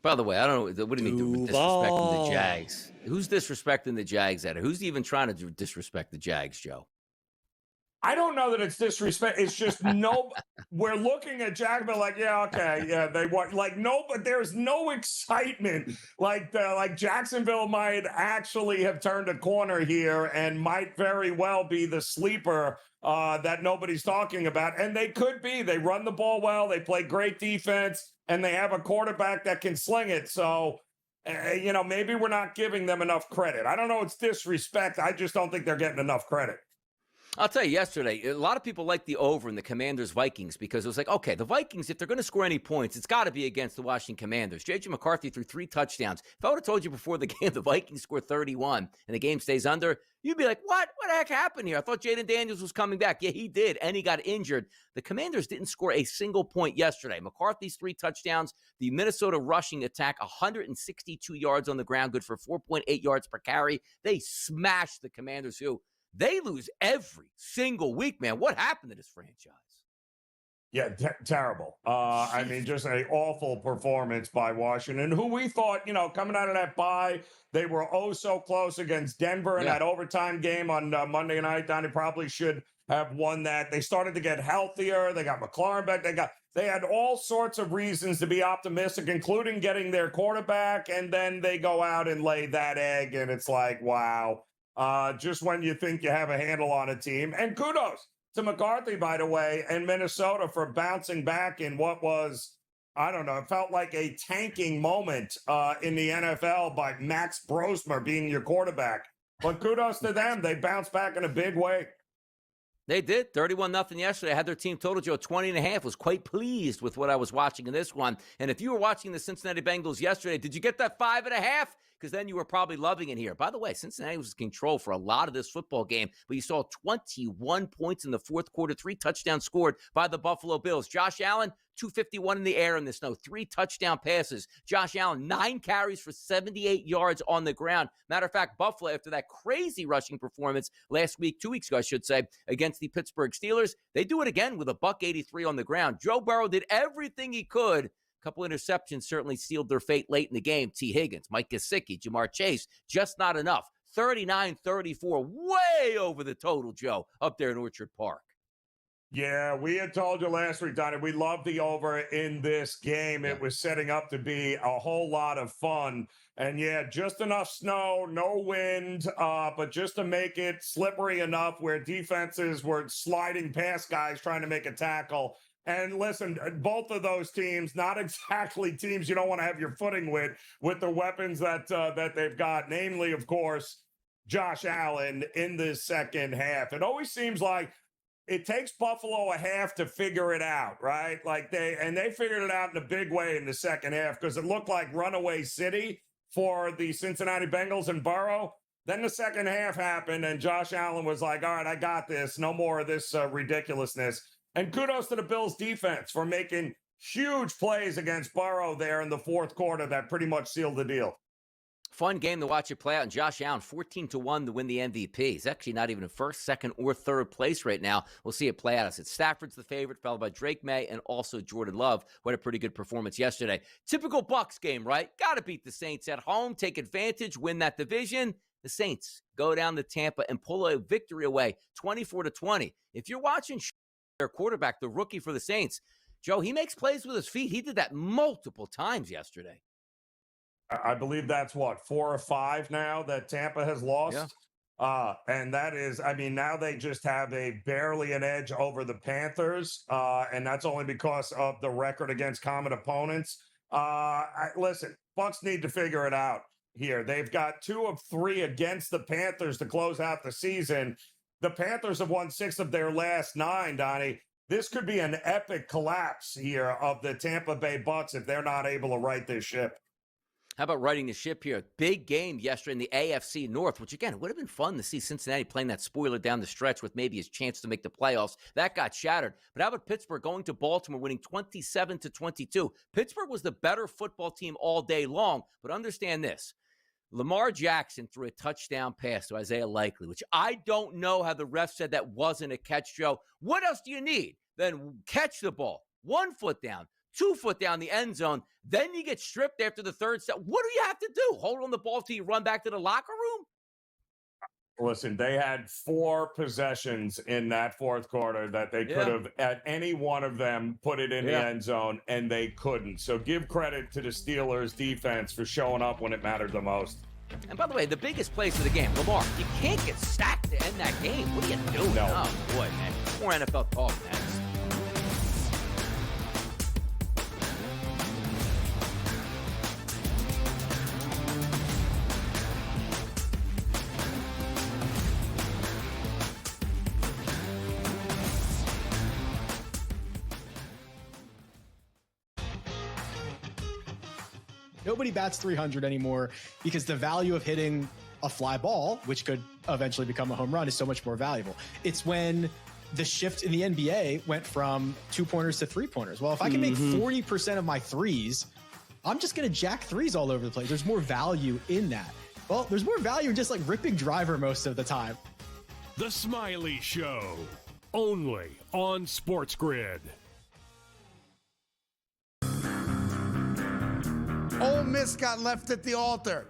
By the way, I don't know. What do you mean disrespecting the Jags? Who's disrespecting the Jags at it? Who's even trying to disrespect the Jags, Joe? I don't know that it's disrespect. It's just we're looking at Jacksonville like, they want but there's no excitement. Like Jacksonville might actually have turned a corner here and might very well be the sleeper that nobody's talking about. And they could be. They run the ball well. They play great defense, and they have a quarterback that can sling it. So, maybe we're not giving them enough credit. I don't know. It's disrespect. I just don't think they're getting enough credit. I'll tell you, yesterday, a lot of people liked the over in the Commanders-Vikings because it was like, okay, the Vikings, if they're going to score any points, it's got to be against the Washington Commanders. J.J. McCarthy threw 3 touchdowns. If I would have told you before the game the Vikings scored 31 and the game stays under, you'd be like, what? What the heck happened here? I thought Jaden Daniels was coming back. Yeah, he did, and he got injured. The Commanders didn't score a single point yesterday. McCarthy's 3 touchdowns. The Minnesota rushing attack, 162 yards on the ground, good for 4.8 yards per carry. They smashed the Commanders, who they lose every single week, man. What happened to this franchise? Yeah, terrible. I mean, just an awful performance by Washington, who we thought, coming out of that bye, they were so close against Denver in that overtime game on Monday night. Donnie probably should have won that. They started to get healthier. They got McLaurin back. They had all sorts of reasons to be optimistic, including getting their quarterback, and then they go out and lay that egg, and it's like, wow. Just when you think you have a handle on a team. And kudos to McCarthy, by the way, and Minnesota for bouncing back in what was, I don't know, it felt like a tanking moment in the NFL by Max Brosmer being your quarterback. But kudos to them. They bounced back in a big way. They did. 31-0 yesterday. I had their team total, Joe, 20.5. Was quite pleased with what I was watching in this one. And if you were watching the Cincinnati Bengals yesterday, did you get that 5.5? Because then you were probably loving it here. By the way, Cincinnati was in control for a lot of this football game, but you saw 21 points in the fourth quarter, 3 touchdowns scored by the Buffalo Bills. Josh Allen, 251 in the air in the snow, 3 touchdown passes. Josh Allen, 9 carries for 78 yards on the ground. Matter of fact, Buffalo, after that crazy rushing performance last week, 2 weeks ago, I should say, against the Pittsburgh Steelers, they do it again with a $183 on the ground. Joe Burrow did everything he could. Couple interceptions certainly sealed their fate late in the game. T. Higgins, Mike Gesicki, Jamar Chase, just not enough. 39-34, way over the total, Joe, up there in Orchard Park. Yeah, we had told you last week, Donnie, we loved the over in this game. It was setting up to be a whole lot of fun. And yeah, just enough snow, no wind, but just to make it slippery enough where defenses were sliding past guys trying to make a tackle. And listen, both of those teams, not exactly teams you don't want to have your footing with the weapons that they've got, namely, of course, Josh Allen in this second half. It always seems like it takes Buffalo a half to figure it out, right? Like they figured it out in a big way in the second half because it looked like runaway city for the Cincinnati Bengals and Burrow. Then the second half happened, and Josh Allen was like, all right, I got this. No more of this ridiculousness. And kudos to the Bills defense for making huge plays against Burrow there in the fourth quarter that pretty much sealed the deal. Fun game to watch it play out. And Josh Allen, 14-1 to win the MVP. He's actually not even in first, second, or third place right now. We'll see it play out. As Stafford's the favorite, followed by Drake May and also Jordan Love. What a pretty good performance yesterday. Typical Bucs game, right? Got to beat the Saints at home, take advantage, win that division. The Saints go down to Tampa and pull a victory away, 24-20. If you're watching their quarterback, the rookie for the Saints, Joe, he makes plays with his feet. He did that multiple times yesterday. I believe that's 4 or 5 now that Tampa has lost. Yeah. And that is, I mean, now they just have barely an edge over the Panthers. And that's only because of the record against common opponents. Listen, Bucs need to figure it out here. They've got 2 of 3 against the Panthers to close out the season. The Panthers have won 6 of their last 9, Donnie. This could be an epic collapse here of the Tampa Bay Bucs if they're not able to right this ship. How about righting the ship here? Big game yesterday in the AFC North, which, again, it would have been fun to see Cincinnati playing that spoiler down the stretch with maybe his chance to make the playoffs. That got shattered. But how about Pittsburgh going to Baltimore, winning 27-22? Pittsburgh was the better football team all day long, but understand this. Lamar Jackson threw a touchdown pass to Isaiah Likely, which I don't know how the ref said that wasn't a catch, Joe. What else do you need? Then catch the ball, 1 foot down, 2 foot down the end zone. Then you get stripped after the third step. What do you have to do? Hold on the ball till you run back to the locker room? Listen, they had 4 possessions in that fourth quarter that they could have, at any one of them, put it in the end zone, and they couldn't. So give credit to the Steelers' defense for showing up when it mattered the most. And by the way, the biggest plays of the game, Lamar, you can't get sacked to end that game. What are you doing? No. Oh, boy, man. More NFL talk next. Nobody bats 300 anymore because the value of hitting a fly ball, which could eventually become a home run, is so much more valuable. It's when the shift in the NBA went from 2-pointers to 3-pointers. Well, if I can make 40% of my threes, I'm just going to jack threes all over the place. There's more value in that. Well, there's more value in just like ripping driver most of the time. The Smiley Show, only on SportsGrid. Ole Miss got left at the altar,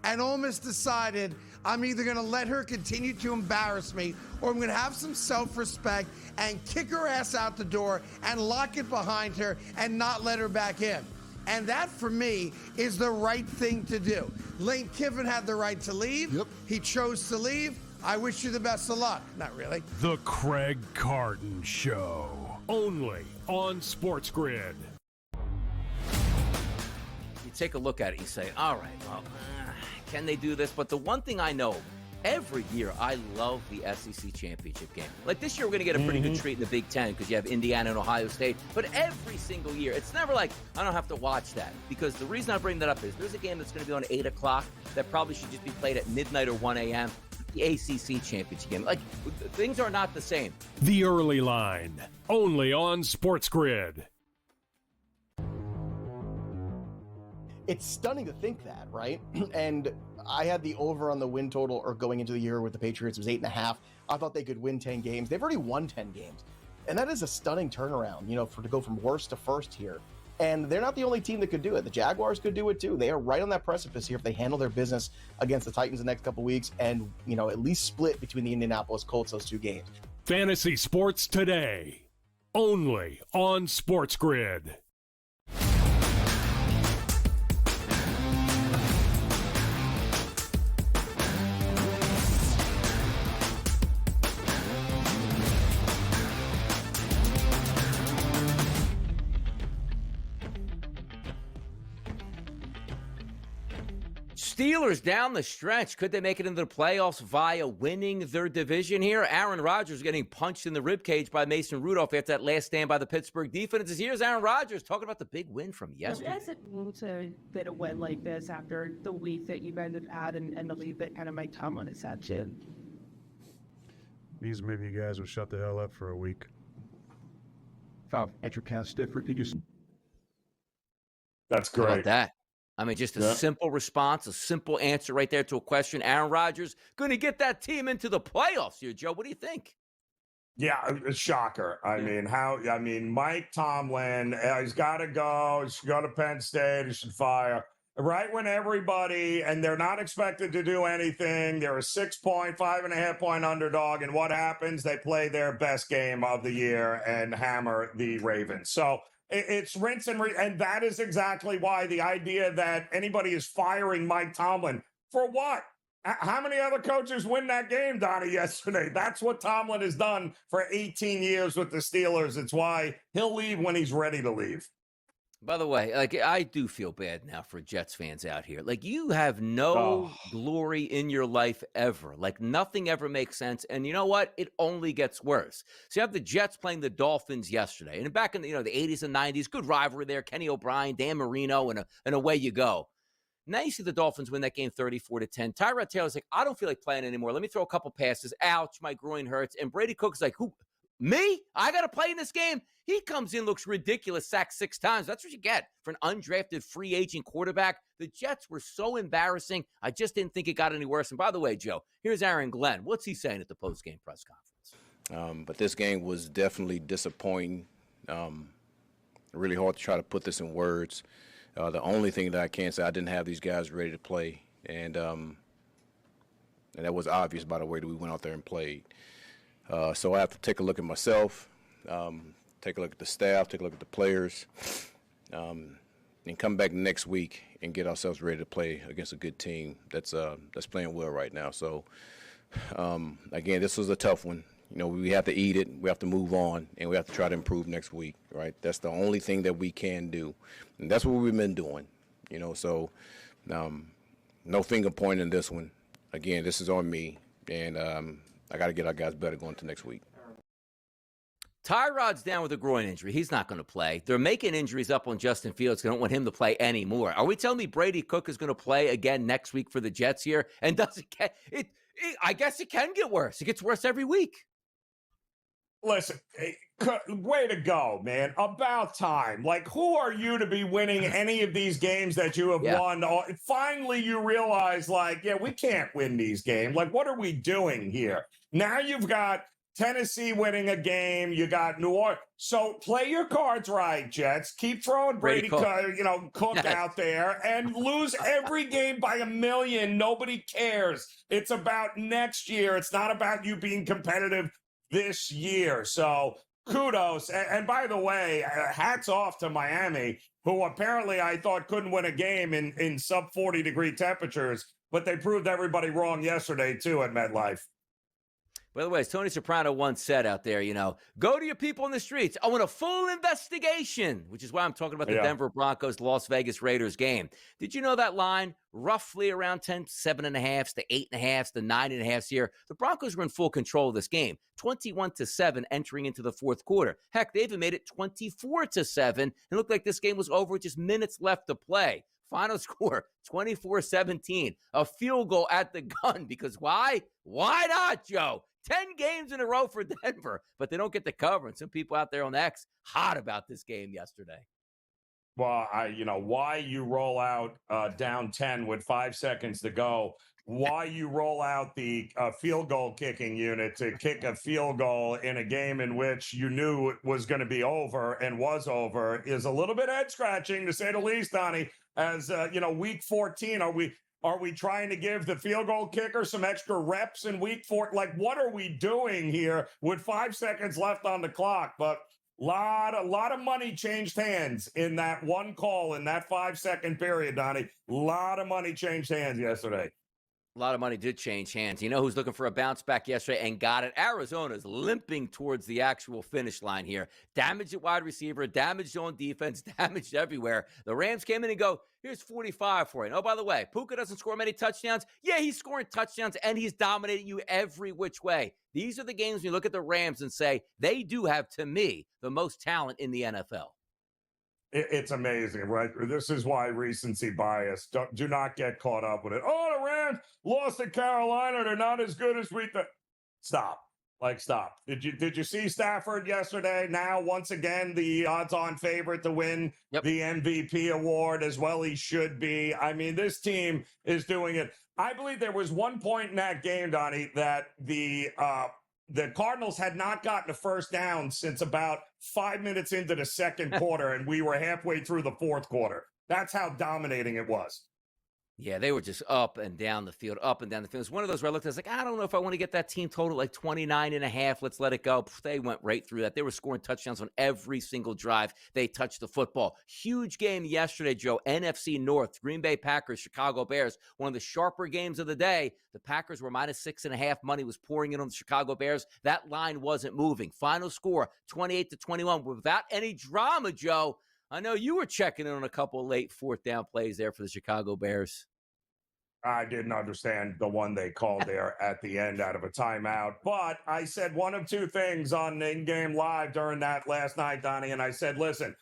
and Ole Miss decided, I'm either going to let her continue to embarrass me, or I'm going to have some self-respect and kick her ass out the door and lock it behind her and not let her back in. And that, for me, is the right thing to do. Lane Kiffin had the right to leave. Yep. He chose to leave. I wish you the best of luck. Not really. The Craig Carton Show, only on SportsGrid. You take a look at it, you say, all right, well, can they do this? But the one thing I know, every year I love the SEC championship game. Like this year, we're going to get a pretty good treat in the Big Ten because you have Indiana and Ohio State. But every single year, it's never like I don't have to watch that. Because the reason I bring that up is there's a game that's going to be on 8 o'clock that probably should just be played at midnight or 1 a.m. The ACC championship game. Like, things are not the same. The Early Line, only on SportsGrid. It's stunning to think that, right? And I had the over on the win total, or going into the year with the Patriots, it was 8.5. I thought they could win 10 games. They've already won 10 games. And that is a stunning turnaround, to go from worst to first here. And they're not the only team that could do it. The Jaguars could do it too. They are right on that precipice here if they handle their business against the Titans the next couple weeks and, at least split between the Indianapolis Colts those 2 games. Fantasy Sports Today, only on SportsGrid. Steelers down the stretch. Could they make it into the playoffs via winning their division here? Aaron Rodgers getting punched in the ribcage by Mason Rudolph after that last stand by the Pittsburgh defense. Here's Aaron Rodgers talking about the big win from yesterday. What does it mean to get a win like this after the week that you guys have had and the week that kind of Mike Tomlin has had too? Means maybe you guys would shut the hell up for a week. That's How about great. that? I mean, just a simple response, a simple answer right there to a question. Aaron Rodgers going to get that team into the playoffs here, Joe. What do you think? Yeah, a shocker. I mean, Mike Tomlin, he's got to go. He should go to Penn State. He should fire. Right when everybody, and they're not expected to do anything. They're a 5.5-point underdog. And what happens? They play their best game of the year and hammer the Ravens. So it's rinse and and that is exactly why the idea that anybody is firing Mike Tomlin for what? How many other coaches win that game, Donnie, yesterday? That's what Tomlin has done for 18 years with the Steelers. It's why he'll leave when he's ready to leave. By the way, I do feel bad now for Jets fans out here. You have no glory in your life ever. Nothing ever makes sense. And you know what? It only gets worse. So you have the Jets playing the Dolphins yesterday. And back in the 80s and 90s, good rivalry there. Kenny O'Brien, Dan Marino, and away you go. Now you see the Dolphins win that game 34-10. Tyrod Taylor's like, I don't feel like playing anymore. Let me throw a couple passes. Ouch, my groin hurts. And Brady Cook's like, who? Me? I got to play in this game? He comes in, looks ridiculous, sacked 6 times. That's what you get for an undrafted free agent quarterback. The Jets were so embarrassing. I just didn't think it got any worse. And by the way, Joe, here's Aaron Glenn. What's he saying at the post-game press conference? But this game was definitely disappointing. Really hard to try to put this in words. The only thing that I can say, I didn't have these guys ready to play. And that was obvious by the way that we went out there and played. So I have to take a look at myself, take a look at the staff, take a look at the players, and come back next week and get ourselves ready to play against a good team that's playing well right now. So, again, this was a tough one. We have to eat it, we have to move on, and we have to try to improve next week, right? That's the only thing that we can do, and that's what we've been doing, So, no finger pointing in this one. Again, this is on me, and I got to get our guys better going to next week. Tyrod's down with a groin injury. He's not going to play. They're making injuries up on Justin Fields. They don't want him to play anymore. Are we telling me Brady Cook is going to play again next week for the Jets here? And does it get it? I guess it can get worse. It gets worse every week. Listen, way to go, man. About time. Like, who are you to be winning any of these games that you have won? Finally, you realize, like, yeah, we can't win these games. Like, what are we doing here? Now you've got Tennessee winning a game. You got New Orleans. So play your cards right, Jets. Keep throwing Brady Cook out there and lose every game by 1,000,000. Nobody cares. It's about next year. It's not about you being competitive this year. So kudos. And by the way, hats off to Miami, who apparently I thought couldn't win a game in sub 40-degree temperatures, but they proved everybody wrong yesterday, too, at MetLife. By the way, as Tony Soprano once said out there, go to your people in the streets. I want a full investigation, which is why I'm talking about the Denver Broncos, Las Vegas Raiders game. Did you know that line roughly around 10, 7.5 to 8.5 to 9.5 here? The Broncos were in full control of this game, 21-7 entering into the fourth quarter. Heck, they even made it 24-7 and looked like this game was over with just minutes left to play. Final score, 24-17, a field goal at the gun. Because why? Why not, Joe? 10 games in a row for Denver, but they don't get the cover. And some people out there on X hot about this game yesterday. Well, why you roll out down 10 with 5 seconds to go, why you roll out the field goal kicking unit to kick a field goal in a game in which you knew it was going to be over and was over is a little bit head-scratching, to say the least, Donnie. As, week 14, are we trying to give the field goal kicker some extra reps in week 4? Like, what are we doing here with 5 seconds left on the clock? But a lot of money changed hands in that one call in that 5-second period, Donnie. A lot of money changed hands yesterday. A lot of money did change hands. You know who's looking for a bounce back yesterday and got it? Arizona's limping towards the actual finish line here. Damaged at wide receiver, damaged on defense, damaged everywhere. The Rams came in and go, here's 45 for you. Oh, by the way, Puka doesn't score many touchdowns. Yeah, he's scoring touchdowns, and he's dominating you every which way. These are the games you look at the Rams and say, they do have, to me, the most talent in the NFL. It's amazing, right? This is why recency bias. Do not get caught up with it. Oh, the Rams lost to Carolina. They're not as good as we thought. Stop. Stop. Did you see Stafford yesterday? Now, once again, the odds-on favorite to win the MVP award, as well he should be. I mean, this team is doing it. I believe there was one point in that game, Donnie, that the Cardinals had not gotten a first down since about 5 minutes into the second quarter, and we were halfway through the fourth quarter. That's how dominating it was. Yeah, they were just up and down the field, up and down the field. It's one of those where I looked at, I was like, I don't know if I want to get that team total like 29.5. Let's let it go. They went right through that. They were scoring touchdowns on every single drive they touched the football. Huge game yesterday, Joe. NFC North, Green Bay Packers, Chicago Bears. One of the sharper games of the day. The Packers were minus 6.5. Money was pouring in on the Chicago Bears. That line wasn't moving. Final score, 28-21. Without any drama, Joe. I know you were checking in on a couple of late fourth down plays there for the Chicago Bears. I didn't understand the one they called there at the end out of a timeout. But I said one of two things on In-Game Live during that last night, Donnie. And I said, listen,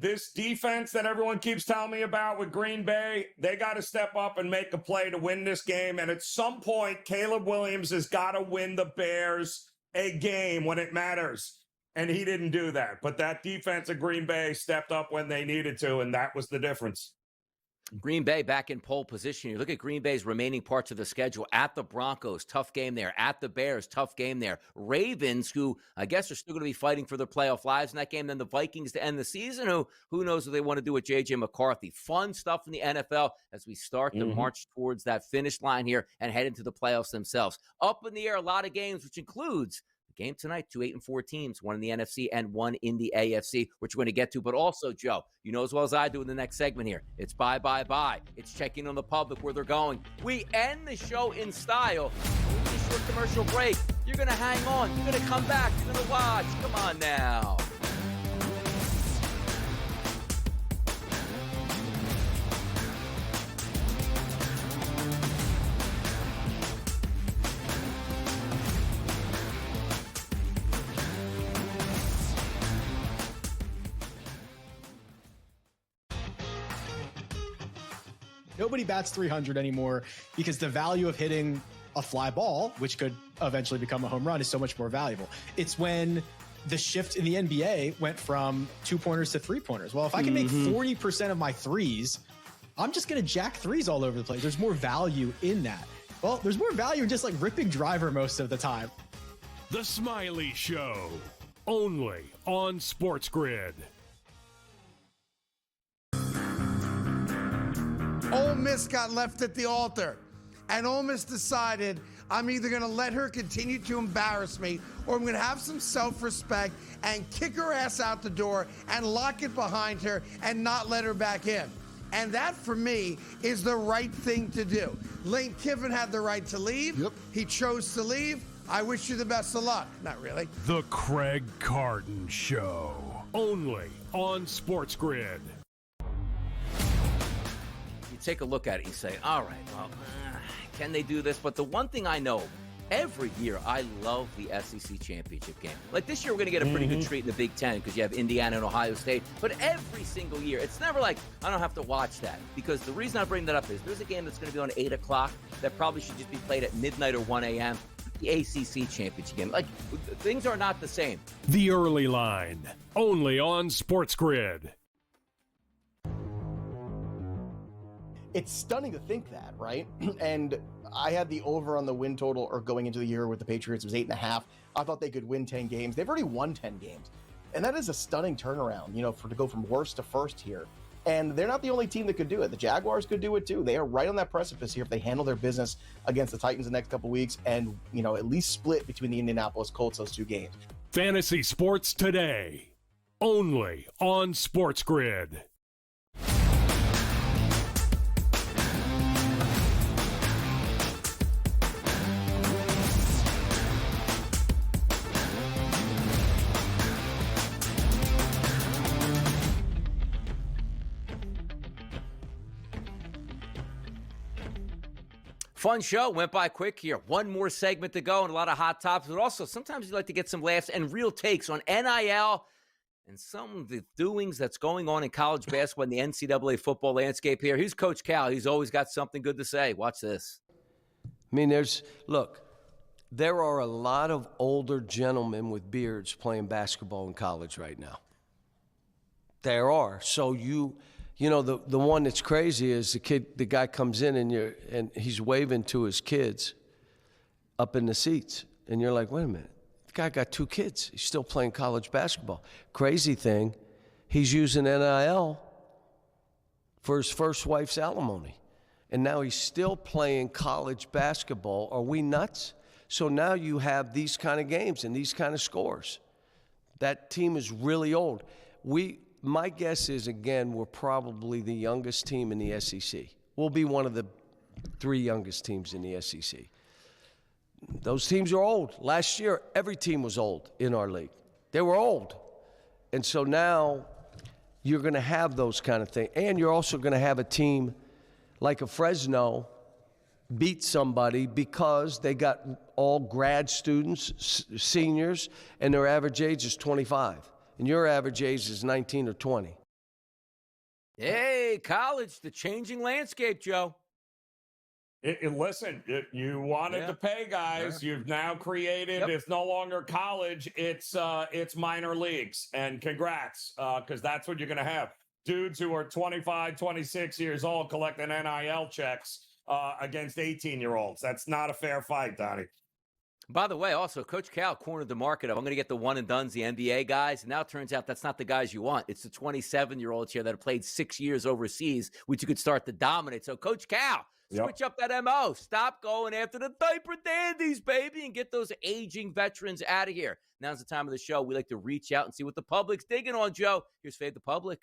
this defense that everyone keeps telling me about with Green Bay, they got to step up and make a play to win this game. And at some point, Caleb Williams has got to win the Bears a game when it matters. And he didn't do that. But that defense of Green Bay stepped up when they needed to, and that was the difference. Green Bay back in pole position. You look at Green Bay's remaining parts of the schedule. At the Broncos, tough game there. At the Bears, tough game there. Ravens, who I guess are still going to be fighting for their playoff lives in that game. Then the Vikings to end the season, who knows what they want to do with J.J. McCarthy. Fun stuff in the NFL as we start to march towards that finish line here and head into the playoffs themselves. Up in the air, a lot of games, which includes game tonight, 2 8-4 teams, one in the NFC and one in the AFC, which we're going to get to. But also, Joe, you know as well as I do in the next segment here, it's bye. It's checking on the public where they're going. We end the show in style. We'll do a short commercial break. You're going to hang on. You're going to come back. You're going to watch. Come on now. Nobody bats 300 anymore because the value of hitting a fly ball, which could eventually become a home run, is so much more valuable. It's when the shift in the NBA went from 2-pointers to 3-pointers. Well, if I can make 40% of my threes, I'm just going to jack threes all over the place. There's more value in that. Well, there's more value in just like ripping driver most of the time. The Smiley Show, only on SportsGrid. Ole Miss got left at the altar, and Ole Miss decided, I'm either going to let her continue to embarrass me, or I'm going to have some self-respect and kick her ass out the door and lock it behind her and not let her back in. And that, for me, is the right thing to do. Lane Kiffin had the right to leave. Yep. He chose to leave. I wish you the best of luck. Not really. The Craig Carton Show, only on SportsGrid. You take a look at it, you say, all right, well, can they do this? But the one thing I know, every year I love the SEC championship game. Like this year, we're going to get a pretty good treat in the Big Ten because you have Indiana and Ohio State. But every single year, it's never like I don't have to watch that. Because the reason I bring that up is there's a game that's going to be on 8 o'clock that probably should just be played at midnight or 1 a.m. The ACC championship game. Like, things are not the same. The Early Line, only on SportsGrid. It's stunning to think that, right? And I had the over on the win total, or going into the year with the Patriots, was 8.5. I thought they could win 10 games. They've already won 10 games. And that is a stunning turnaround, to go from worst to first here. And they're not the only team that could do it. The Jaguars could do it too. They are right on that precipice here if they handle their business against the Titans the next couple weeks and, at least split between the Indianapolis Colts those two games. Fantasy Sports Today, only on SportsGrid. Fun show. Went by quick here. One more segment to go and a lot of hot topics. But also, sometimes you like to get some laughs and real takes on NIL and some of the doings that's going on in college basketball and the NCAA football landscape here. Here's Coach Cal. He's always got something good to say. Watch this. I mean, there are a lot of older gentlemen with beards playing basketball in college right now. There are. So the one that's crazy is the guy comes in and he's waving to his kids up in the seats. And you're like, wait a minute, the guy got 2 kids. He's still playing college basketball. Crazy thing, he's using NIL for his first wife's alimony. And now he's still playing college basketball. Are we nuts? So now you have these kind of games and these kind of scores. That team is really old. My guess is, again, we're probably the youngest team in the SEC. We'll be one of the 3 youngest teams in the SEC. Those teams are old. Last year, every team was old in our league. They were old. And so now you're going to have those kind of things. And you're also going to have a team like a Fresno beat somebody because they got all grad students, seniors, and their average age is 25. And your average age is 19 or 20. Hey, college, the changing landscape, Joe. Listen, you wanted to pay guys. You've now created, it's no longer college, it's minor leagues. And congrats, because that's what you're going to have. Dudes who are 25, 26 years old collecting NIL checks against 18-year-olds. That's not a fair fight, Donnie. By the way, also, Coach Cal cornered the market of I'm going to get the one-and-dones, the NBA guys. And now it turns out that's not the guys you want. It's the 27-year-olds here that have played 6 years overseas, which you could start to dominate. So, Coach Cal, switch up that MO. Stop going after the diaper dandies, baby, and get those aging veterans out of here. Now's the time of the show. We like to reach out and see what the public's digging on, Joe. Here's Fade the Public.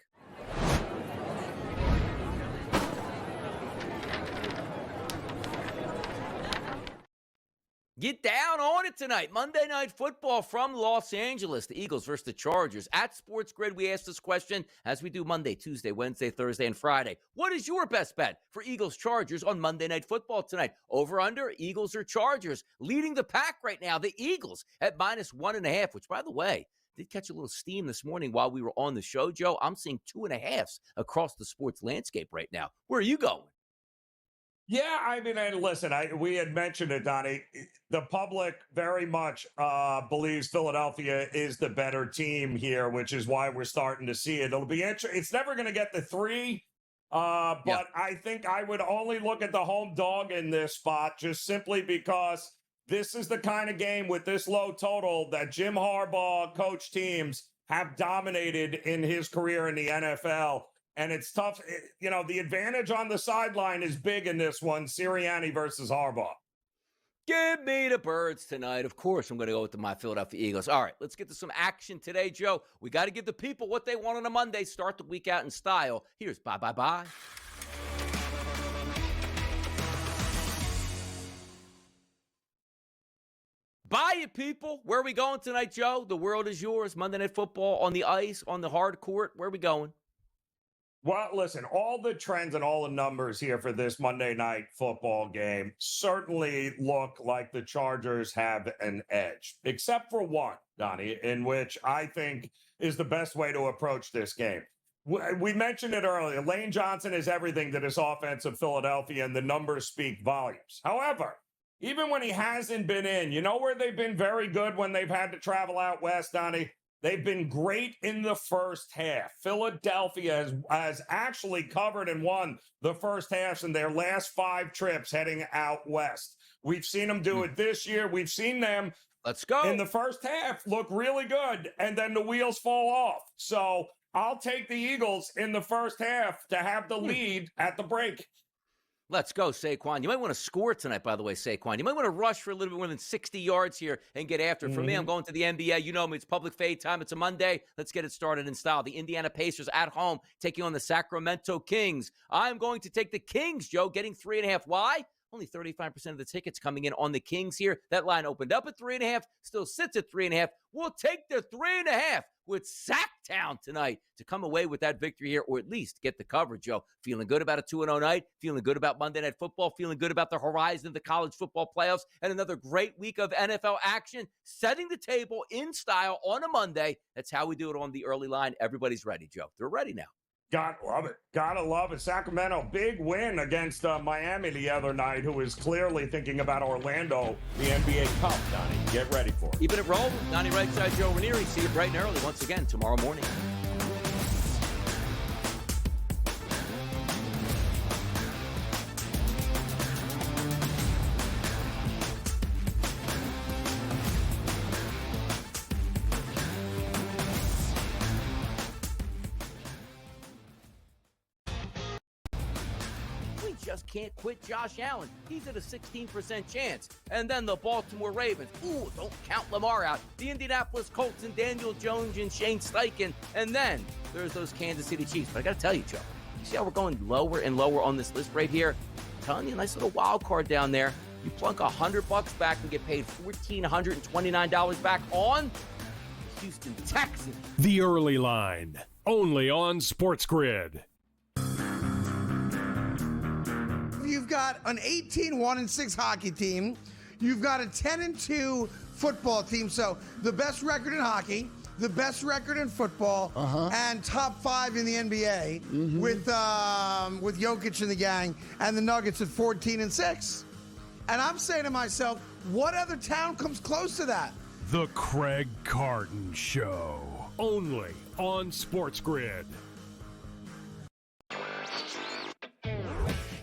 Get down on it tonight. Monday Night Football from Los Angeles. The Eagles versus the Chargers. At SportsGrid, we ask this question as we do Monday, Tuesday, Wednesday, Thursday, and Friday. What is your best bet for Eagles-Chargers on Monday Night Football tonight? Over, under, Eagles or Chargers? Leading the pack right now, the Eagles at -1.5, which, by the way, did catch a little steam this morning while we were on the show, Joe. I'm seeing 2.5s across the sports landscape right now. Where are you going? Yeah, I mean, and listen, we had mentioned it, Donnie. The public very much believes Philadelphia is the better team here, which is why we're starting to see it. It'll be interesting. It's never going to get the 3, but I think I would only look at the home dog in this spot just simply because this is the kind of game with this low total that Jim Harbaugh coach teams have dominated in his career in the NFL. And it's tough. The advantage on the sideline is big in this one, Sirianni versus Harbaugh. Give me the Birds tonight. Of course, I'm going to go with my Philadelphia Eagles. All right, let's get to some action today, Joe. We got to give the people what they want on a Monday. Start the week out in style. Here's bye. Bye, you people. Where are we going tonight, Joe? The world is yours. Monday Night Football on the ice, on the hard court. Where are we going? Well, listen, all the trends and all the numbers here for this Monday Night Football game certainly look like the Chargers have an edge, except for one, Donnie, in which I think is the best way to approach this game. We mentioned it earlier. Lane Johnson is everything to this offense of Philadelphia, and the numbers speak volumes. However, even when he hasn't been in, you know where they've been very good when they've had to travel out west, Donnie? They've been great in the first half. Philadelphia has actually covered and won the first halves in their last 5 trips heading out west. We've seen them do it this year. We've seen them in the first half look really good, and then the wheels fall off. So I'll take the Eagles in the first half to have the lead at the break. Let's go, Saquon. You might want to score tonight, by the way, Saquon. You might want to rush for a little bit more than 60 yards here and get after it. For me, I'm going to the NBA. You know me. It's public fade time. It's a Monday. Let's get it started in style. The Indiana Pacers at home taking on the Sacramento Kings. I'm going to take the Kings, Joe, getting 3.5. Why? Only 35% of the tickets coming in on the Kings here. That line opened up at 3.5, still sits at 3.5. We'll take the 3.5 with Sacktown tonight to come away with that victory here, or at least get the coverage, Joe. Feeling good about a 2-0 night, feeling good about Monday Night Football, feeling good about the horizon of the college football playoffs, and another great week of NFL action, setting the table in style on a Monday. That's how we do it on the early line. Everybody's ready, Joe. They're ready now. Gotta love it. Gotta love it. Sacramento, big win against Miami the other night, who is clearly thinking about Orlando, the NBA Cup, Donnie. Get ready for it. Keeping it rolling. Donnie Rightside, Joe Raineri. See you bright and early once again tomorrow morning. Just can't quit Josh Allen. He's at a 16% chance. And then the Baltimore Ravens. Ooh, don't count Lamar out. The Indianapolis Colts and Daniel Jones and Shane Steichen. And then there's those Kansas City Chiefs. But I got to tell you, Joe, you see how we're going lower and lower on this list right here? I'm telling you, a nice little wild card down there. You plunk $100 back and get paid $1,429 back on the Houston Texans. The Early Line, only on SportsGrid. You've got an 18-1-6 hockey team. You've got a 10-2 football team. So the best record in hockey, the best record in football, and top 5 in the NBA with Jokic and the gang, and the Nuggets at 14-6. And I'm saying to myself, what other town comes close to that? The Craig Carton Show, only on SportsGrid.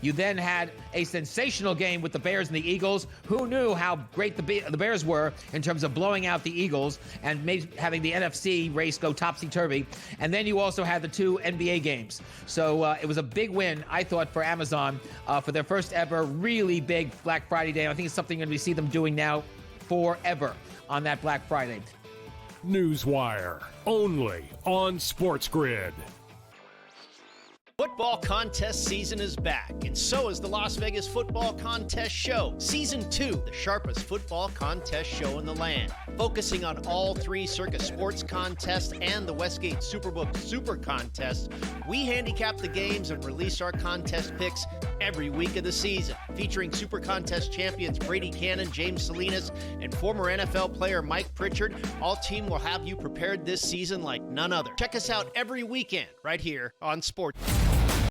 You then had a sensational game with the Bears and the Eagles. Who knew how great the Bears were in terms of blowing out the Eagles and having the NFC race go topsy-turvy. And then you also had the 2 NBA games. So it was a big win, I thought, for Amazon for their first ever really big Black Friday day. I think it's something we see them doing now forever on that Black Friday. Newswire, only on SportsGrid. Football contest season is back, and so is the Las Vegas Football Contest Show. Season 2, the sharpest football contest show in the land. Focusing on all 3 Circa Sports contests and the Westgate Superbook Super Contest, we handicap the games and release our contest picks every week of the season. Featuring Super Contest champions Brady Cannon, James Salinas, and former NFL player Mike Pritchard, all team will have you prepared this season like none other. Check us out every weekend right here on Sports.